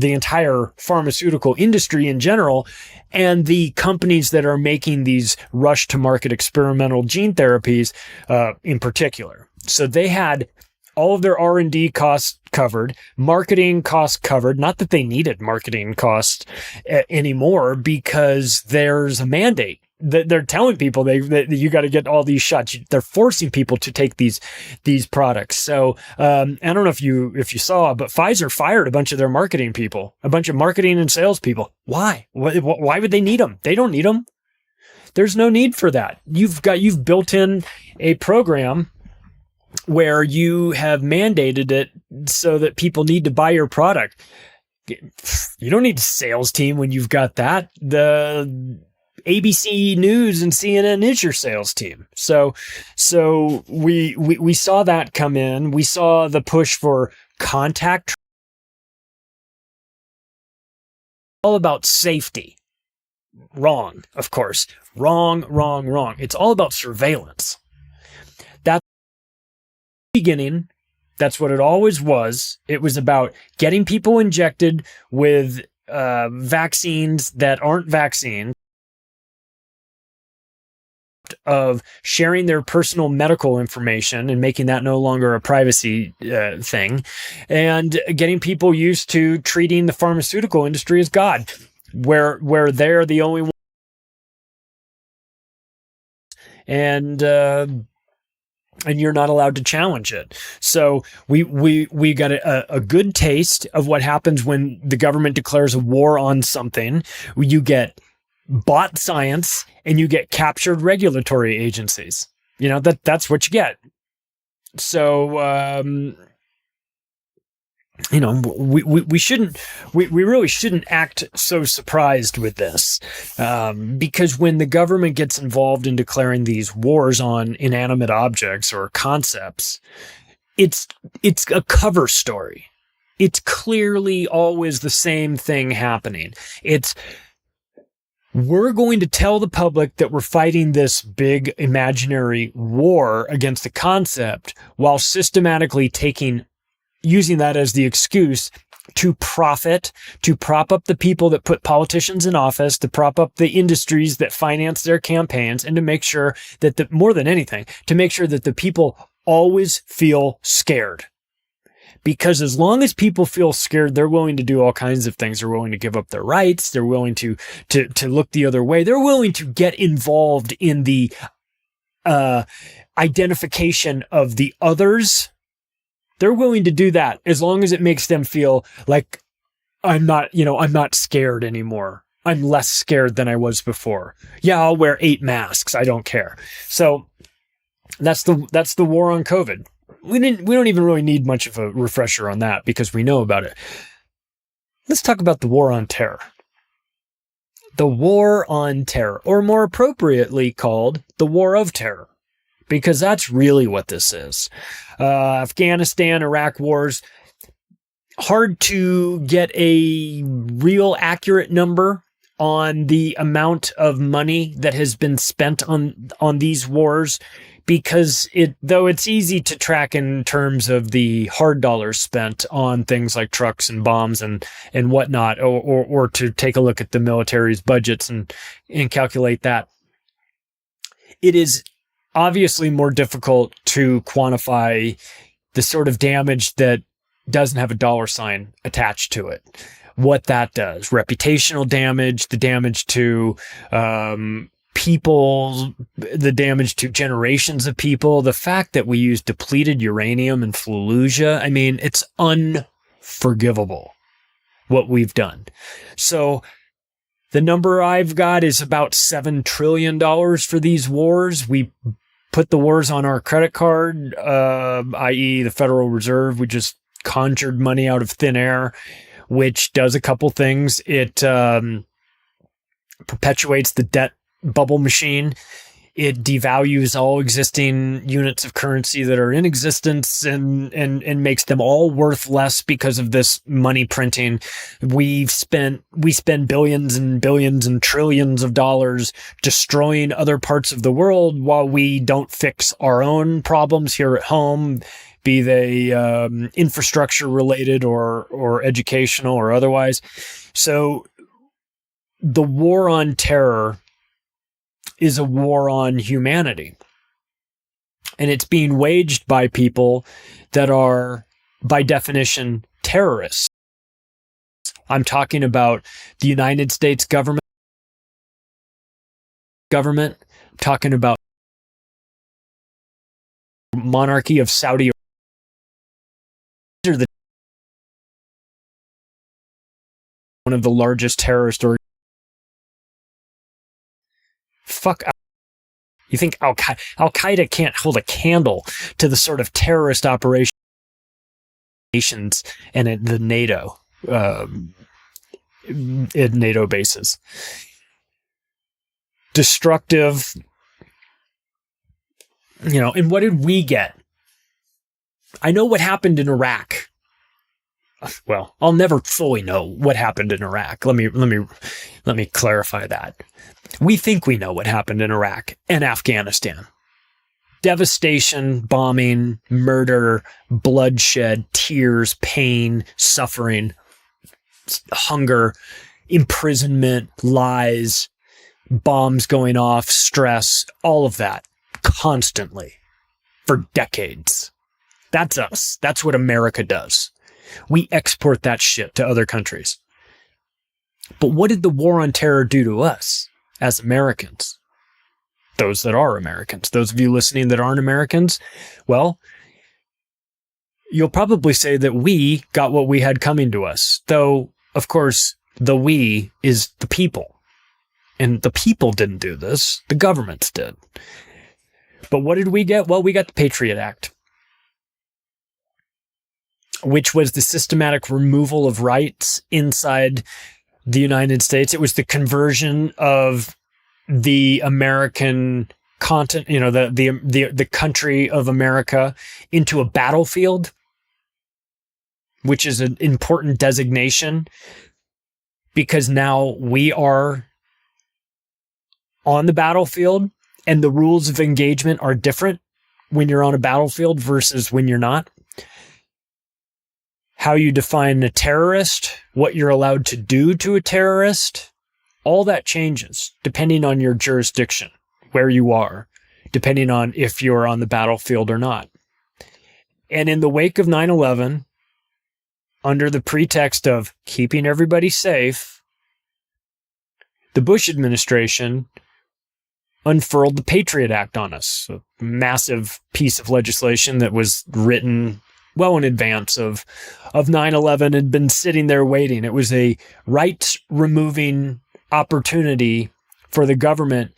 entire pharmaceutical industry in general, and the companies that are making these rush to market experimental gene therapies in particular. So they had all of their R&D costs covered, marketing costs covered. Not that they needed marketing costs anymore, because there's a mandate. They're telling people that you got to get all these shots. They're forcing people to take these products. So I don't know if you saw, but Pfizer fired a bunch of their marketing people, a bunch of marketing and sales people. Why? Why would they need them? They don't need them. There's no need for that. You've built in a program where you have mandated it so that people need to buy your product. You don't need a sales team when you've got that. The ABC News and CNN is your sales team. So we saw that come in. We saw the push for contact. All about safety. Wrong, of course. Wrong. It's all about surveillance. That's the beginning. That's what it always was. It was about getting people injected with vaccines that aren't vaccines, of sharing their personal medical information and making that no longer a privacy thing, and getting people used to treating the pharmaceutical industry as God, where they're the only one. And you're not allowed to challenge it. So we got a good taste of what happens when the government declares a war on something. You get bought science and you get captured regulatory agencies. You know, that's what you get. So, you know, we really shouldn't act so surprised with this, because when the government gets involved in declaring these wars on inanimate objects or concepts, it's a cover story. It's clearly always the same thing happening. We're going to tell the public that we're fighting this big imaginary war against a concept while systematically using that as the excuse to profit, to prop up the people that put politicians in office, to prop up the industries that finance their campaigns, and to make sure that more than anything, to make sure that the people always feel scared. Because as long as people feel scared, they're willing to do all kinds of things. They're willing to give up their rights. They're willing to look the other way. They're willing to get involved in the identification of the others. They're willing to do that as long as it makes them feel like I'm not scared anymore. I'm less scared than I was before. Yeah, I'll wear 8 masks. I don't care. So that's the war on COVID. We don't even really need much of a refresher on that because we know about it. Let's talk about the war on terror. The war on terror, or more appropriately called the war of terror, because that's really what this is. Afghanistan, Iraq wars, hard to get a real accurate number on the amount of money that has been spent on these wars, because though it's easy to track in terms of the hard dollars spent on things like trucks and bombs and whatnot, or to take a look at the military's budgets and calculate that. It is obviously more difficult to quantify the sort of damage that doesn't have a dollar sign attached to it. What that does, reputational damage, the damage to people, the damage to generations of people, the fact that we use depleted uranium in Fallujah. I mean, it's unforgivable what we've done. So the number I've got is about $7 trillion for these wars. We put the wars on our credit card, i.e. the Federal Reserve. We just conjured money out of thin air, which does a couple things. It perpetuates the debt bubble machine. It devalues all existing units of currency that are in existence and makes them all worth less because of this money printing. We spend billions and billions and trillions of dollars destroying other parts of the world while we don't fix our own problems here at home, be they infrastructure related or educational or otherwise. So the war on terror is a war on humanity. And it's being waged by people that are, by definition, terrorists. I'm talking about the United States government. I'm talking about monarchy of Saudi Arabia. One of the largest terrorist organizations. Fuck. You think Al-Qaeda can't hold a candle to the sort of terrorist operations and the NATO, NATO bases. Destructive, and what did we get? I know what happened in Iraq. Well, I'll never fully know what happened in Iraq. Let me clarify that. We think we know what happened in Iraq and Afghanistan. devastation, bombing, murder, bloodshed, tears, pain, suffering, hunger, imprisonment, lies, bombs going off, stress, all of that constantly for decades. That's us. That's what America does. We export that shit to other countries. But what did the war on terror do to us as Americans? Those that are Americans, those of you listening that aren't Americans, well, you'll probably say that we got what we had coming to us. Though, of course, the we is the people. And the people didn't do this. The governments did. But what did we get? Well, we got the Patriot Act, which was the systematic removal of rights inside the United States. It was the conversion of the American continent, the country of America into a battlefield, which is an important designation because now we are on the battlefield and the rules of engagement are different when you're on a battlefield versus when you're not. How you define a terrorist, what you're allowed to do to a terrorist, all that changes depending on your jurisdiction, where you are, depending on if you're on the battlefield or not. And in the wake of 9/11, under the pretext of keeping everybody safe, the Bush administration unfurled the Patriot Act on us, a massive piece of legislation that was written well in advance of 9/11, had been sitting there waiting. It was a rights-removing opportunity for the government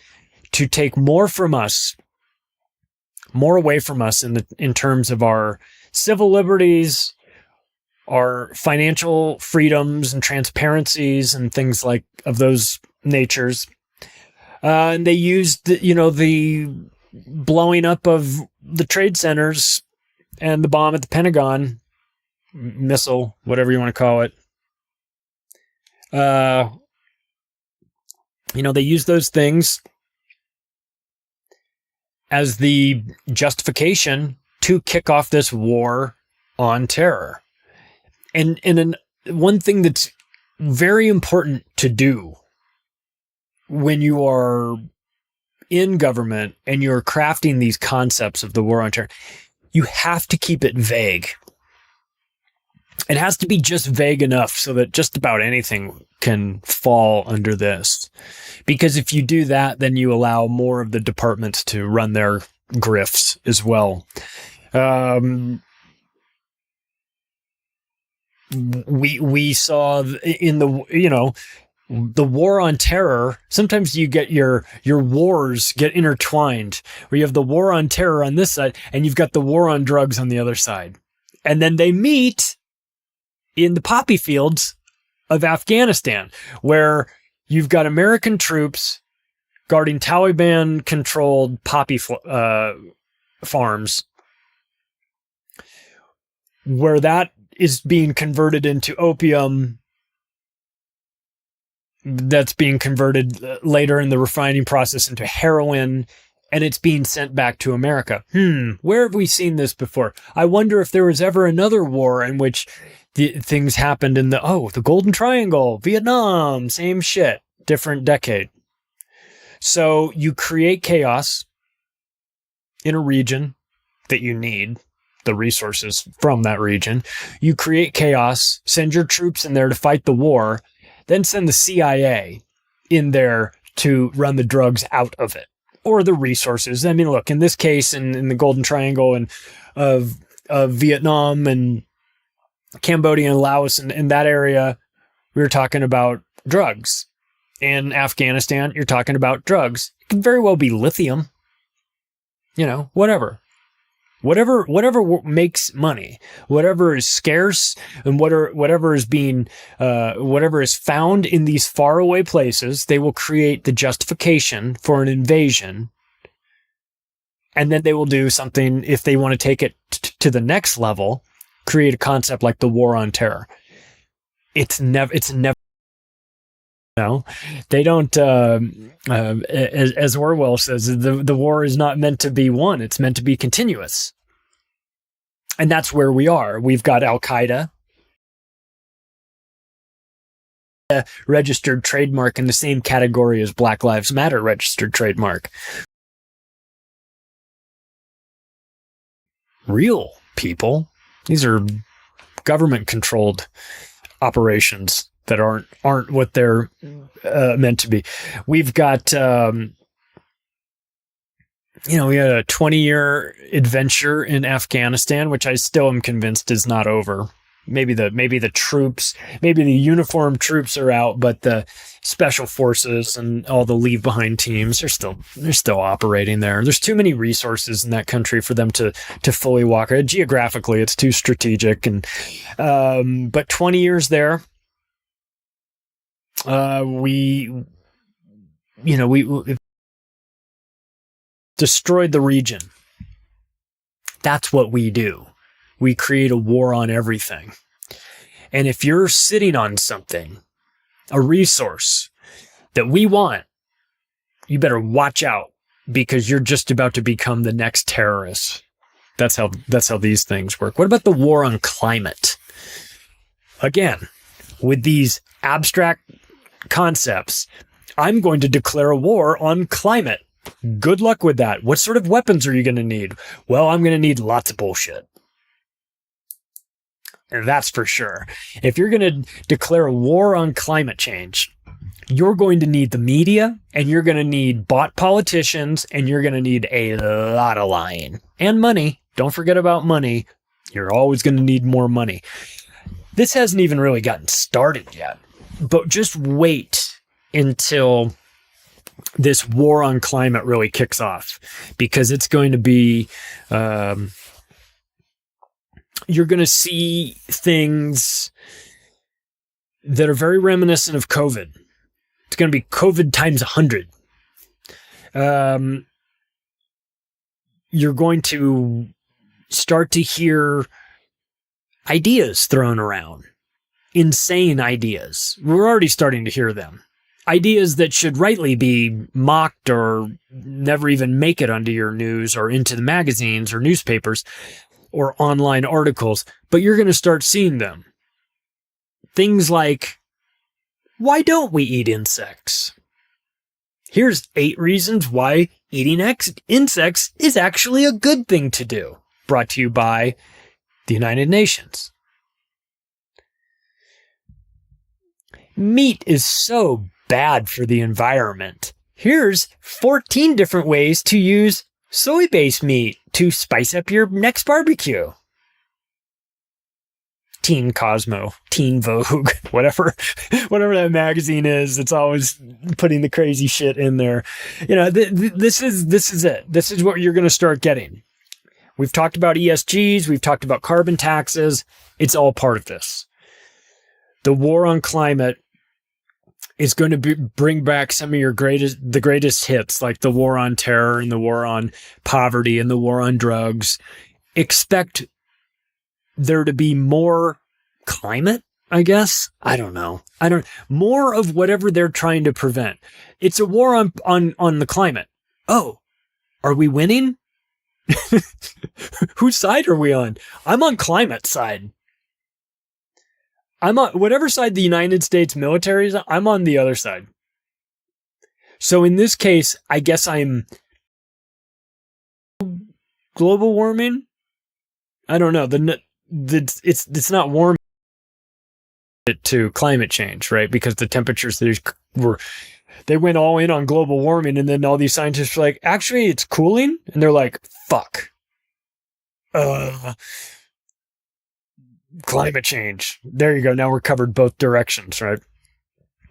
to take more from us, more away from us in terms of our civil liberties, our financial freedoms and transparencies and things like of those natures. And they used, the blowing up of the trade centers and the bomb at the Pentagon, missile, whatever you want to call it. They use those things as the justification to kick off this war on terror. And one thing that's very important to do when you are in government and you're crafting these concepts of the war on terror, you have to keep it vague. It has to be just vague enough so that just about anything can fall under this. Because if you do that, then you allow more of the departments to run their grifts as well. We saw in the war on terror, sometimes you get your wars get intertwined, where you have the war on terror on this side and you've got the war on drugs on the other side. And then they meet in the poppy fields of Afghanistan, where you've got American troops guarding Taliban-controlled poppy farms, where that is being converted into opium, that's being converted later in the refining process into heroin, and it's being sent back to America. Where have we seen this before? I wonder if there was ever another war in which things happened in the Golden Triangle, Vietnam, same shit, different decade. So you create chaos in a region that you need the resources from that region. You create chaos, send your troops in there to fight the war, then send the CIA in there to run the drugs out of it, or the resources. I mean, look, in this case, in the Golden Triangle and of Vietnam and Cambodia and Laos and in that area, we were talking about drugs. In Afghanistan, you're talking about drugs. It can very well be lithium. Whatever makes money, whatever is scarce, and whatever is found in these faraway places, they will create the justification for an invasion. And then they will do something, if they want to take it to the next level, create a concept like the war on terror. It's never No, they don't. As Orwell says, the war is not meant to be won; it's meant to be continuous, and that's where we are. We've got Al Qaeda, registered trademark in the same category as Black Lives Matter registered trademark. Real people; these are government-controlled operations that aren't what they're meant to be. We've got, we had a 20-year adventure in Afghanistan, which I still am convinced is not over. Maybe the troops, maybe the uniformed troops are out, but the special forces and all the leave behind teams are still operating there. There's too many resources in that country for them to fully walk. Geographically, it's too strategic, and but 20 years there. We destroyed the region. That's what we do. We create a war on everything. And if you're sitting on something, a resource that we want, you better watch out, because you're just about to become the next terrorist. That's how these things work. What about the war on climate? Again, with these abstract concepts, I'm going to declare a war on climate. Good luck with that. What sort of weapons are you going to need? Well, I'm going to need lots of bullshit. And that's for sure. If you're going to declare a war on climate change, you're going to need the media, and you're going to need bot politicians, and you're going to need a lot of lying. And money. Don't forget about money. You're always going to need more money. This hasn't even really gotten started yet. But just wait until this war on climate really kicks off, because it's going to be, you're going to see things that are very reminiscent of COVID. It's going to be COVID times 100. You're going to start to hear ideas thrown around. Insane ideas. We're already starting to hear them. Ideas that should rightly be mocked or never even make it onto your news or into the magazines or newspapers or online articles, but you're going to start seeing them. Things like, why don't we eat insects? Here's 8 reasons why eating insects is actually a good thing to do. Brought to you by the United Nations. Meat is so bad for the environment. Here's 14 different ways to use soy-based meat to spice up your next barbecue. Teen Cosmo, Teen Vogue, whatever that magazine is, it's always putting the crazy shit in there. This is it. This is what you're going to start getting. We've talked about ESGs. We've talked about carbon taxes. It's all part of this. The war on climate is going to bring back some of the greatest hits, like the war on terror and the war on poverty and the war on drugs. Expect there to be more climate, I guess. I don't know. More of whatever they're trying to prevent. It's a war on the climate. Oh, are we winning? Whose side are we on? I'm on climate side. I'm on whatever side the United States military is on, I'm on the other side. So in this case, I guess I'm global warming. I don't know. It's not warming to climate change, right? Because the temperatures they went all in on global warming, and then all these scientists are like, actually, it's cooling, and they're like, fuck. Climate change. There you go. Now we're covered both directions, right?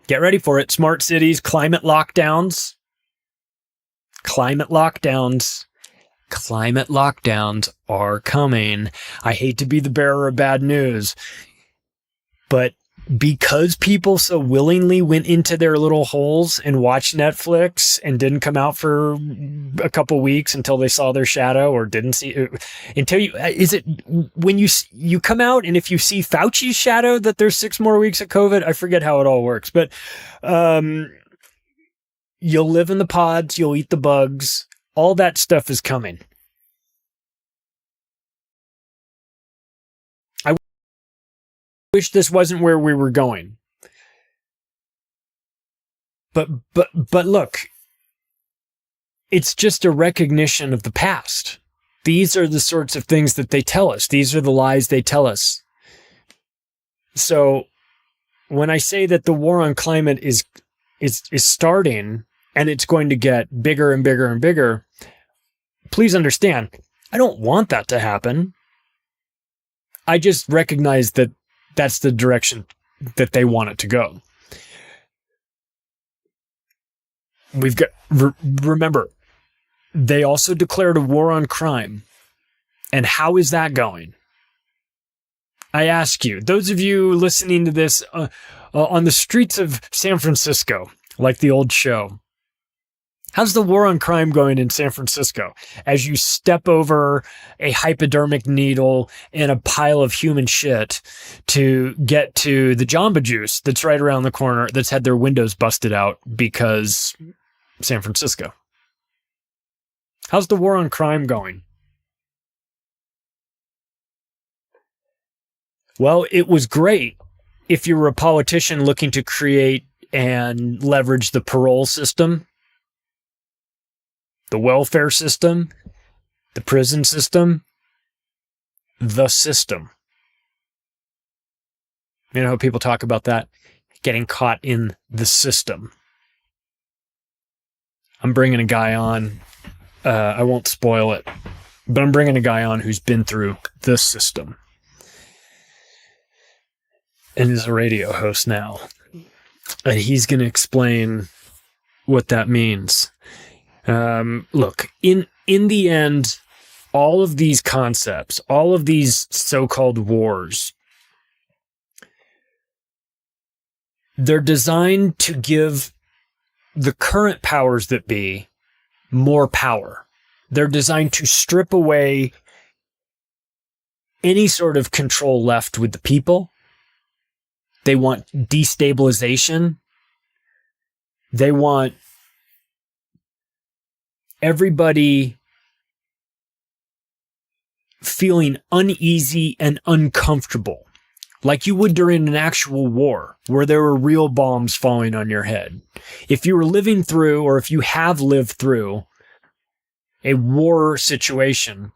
Get ready for it. Smart cities, climate lockdowns. Climate lockdowns are coming. I hate to be the bearer of bad news, but because people so willingly went into their little holes and watched Netflix and didn't come out for a couple weeks until they saw their shadow, or didn't see it until when you come out, and if you see Fauci's shadow that there's 6 more weeks of COVID, I forget how it all works, but you'll live in the pods, you'll eat the bugs, all that stuff is coming. Wish this wasn't where we were going. But look, it's just a recognition of the past. These are the sorts of things that they tell us. These are the lies they tell us. So when I say that the war on climate is starting and it's going to get bigger and bigger and bigger, please understand, I don't want that to happen. I just recognize that that's the direction that they want it to go. We've got, remember, they also declared a war on crime. And how is that going? I ask you, those of you listening to this on the streets of San Francisco, like the old show, how's the war on crime going in San Francisco as you step over a hypodermic needle and a pile of human shit to get to the Jamba Juice that's right around the corner that's had their windows busted out because San Francisco? How's the war on crime going? Well, it was great if you were a politician looking to create and leverage the parole system, the welfare system, the prison system, the system. You know how people talk about that? Getting caught in the system. I'm bringing a guy on. I won't spoil it, but I'm bringing a guy on who's been through the system and is a radio host now. And he's going to explain what that means. Look, in the end, all of these concepts, all of these so-called wars, they're designed to give the current powers that be more power. They're designed to strip away any sort of control left with the people. They want destabilization. They want everybody feeling uneasy and uncomfortable, like you would during an actual war where there were real bombs falling on your head. If you were living through, or if you have lived through a war situation,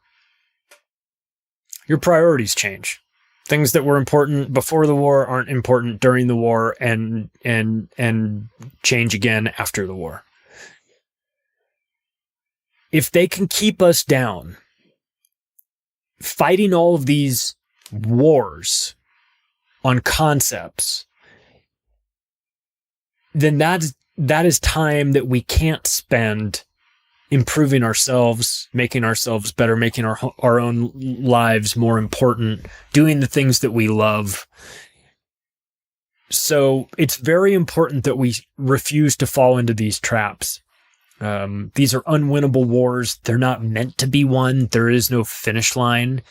your priorities change. Things that were important before the war aren't important during the war, and change again after the war. If they can keep us down, fighting all of these wars on concepts, then that is time that we can't spend improving ourselves, making ourselves better, making our own lives more important, doing the things that we love. So it's very important that we refuse to fall into these traps. These are unwinnable wars. They're not meant to be won. There is no finish line.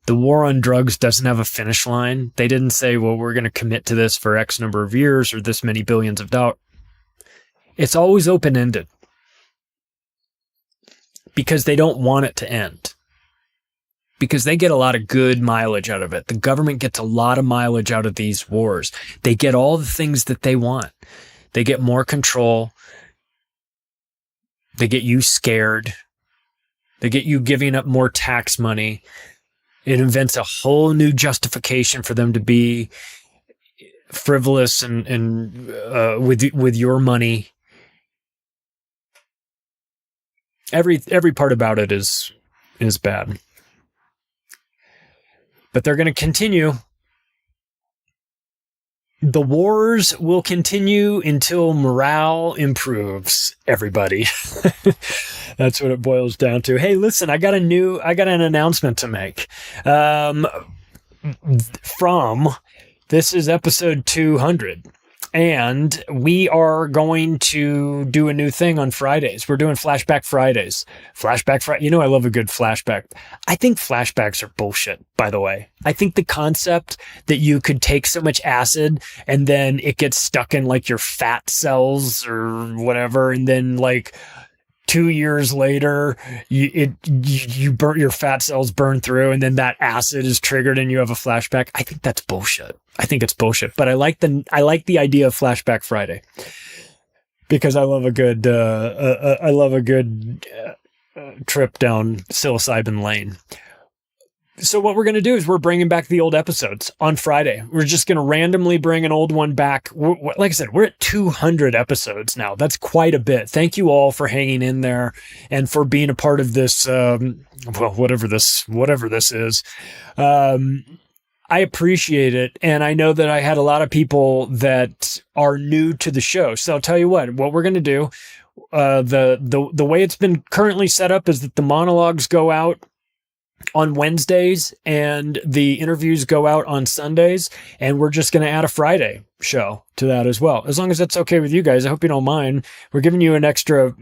The war on drugs doesn't have a finish line. They didn't say, well, we're going to commit to this for X number of years or this many billions of dollars. It's always open-ended because they don't want it to end, because they get a lot of good mileage out of it. The government gets a lot of mileage out of these wars. They get all the things that they want. They get more control. They get you scared. They get you giving up more tax money. It invents a whole new justification for them to be frivolous and with your money. Every part about it is bad. But they're going to continue. The wars will continue until morale improves, everybody. That's what it boils down to. Hey, listen, I got an announcement to make. From This is episode 200. And we are going to do a new thing on Fridays. We're doing Flashback Fridays. Flashback Friday. You know, I love a good flashback. I think flashbacks are bullshit, by the way. I think the concept that you could take so much acid and then it gets stuck in like your fat cells or whatever. And then like 2 years later, you burn, your fat cells burn through, and then that acid is triggered and you have a flashback. I think that's bullshit. I think it's bullshit, but I like the idea of Flashback Friday because I love a good trip down psilocybin lane. So what we're going to do is we're bringing back the old episodes on Friday. We're just going to randomly bring an old one back. Like I said, we're at 200 episodes now. That's quite a bit. Thank you all for hanging in there and for being a part of this. Whatever this is. I appreciate it. And I know that I had a lot of people that are new to the show. So I'll tell you what we're going to do. The way it's been currently set up is that the monologues go out on Wednesdays and the interviews go out on Sundays, and we're just going to add a Friday show to that as well. As long as that's okay with you guys, I hope you don't mind. We're giving you an extra,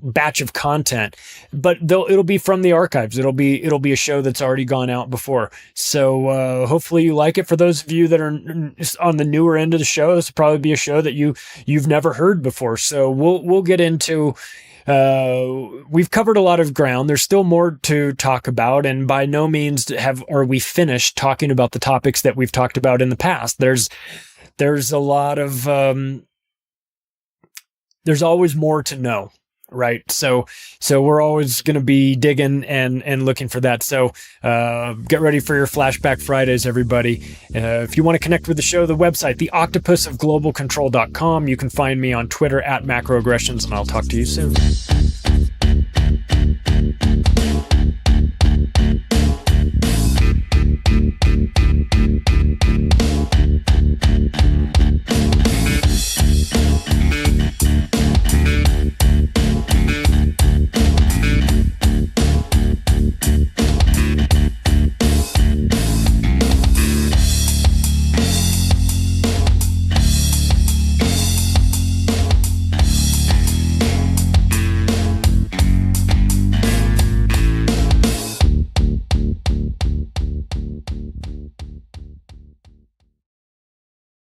batch of content, but it'll be from the archives. It'll be a show that's already gone out before. So, hopefully you like it. For those of you that are on the newer end of the show, this will probably be a show that you've never heard before. So we'll get into, we've covered a lot of ground. There's still more to talk about, and by no means are we finished talking about the topics that we've talked about in the past. There's a lot of, there's always more to know, right? So we're always going to be digging and looking for that. So, get ready for your Flashback Fridays, everybody. If you want to connect with the show, the website, theoctopusofglobalcontrol.com. You can find me on Twitter @macroaggressions, and I'll talk to you soon.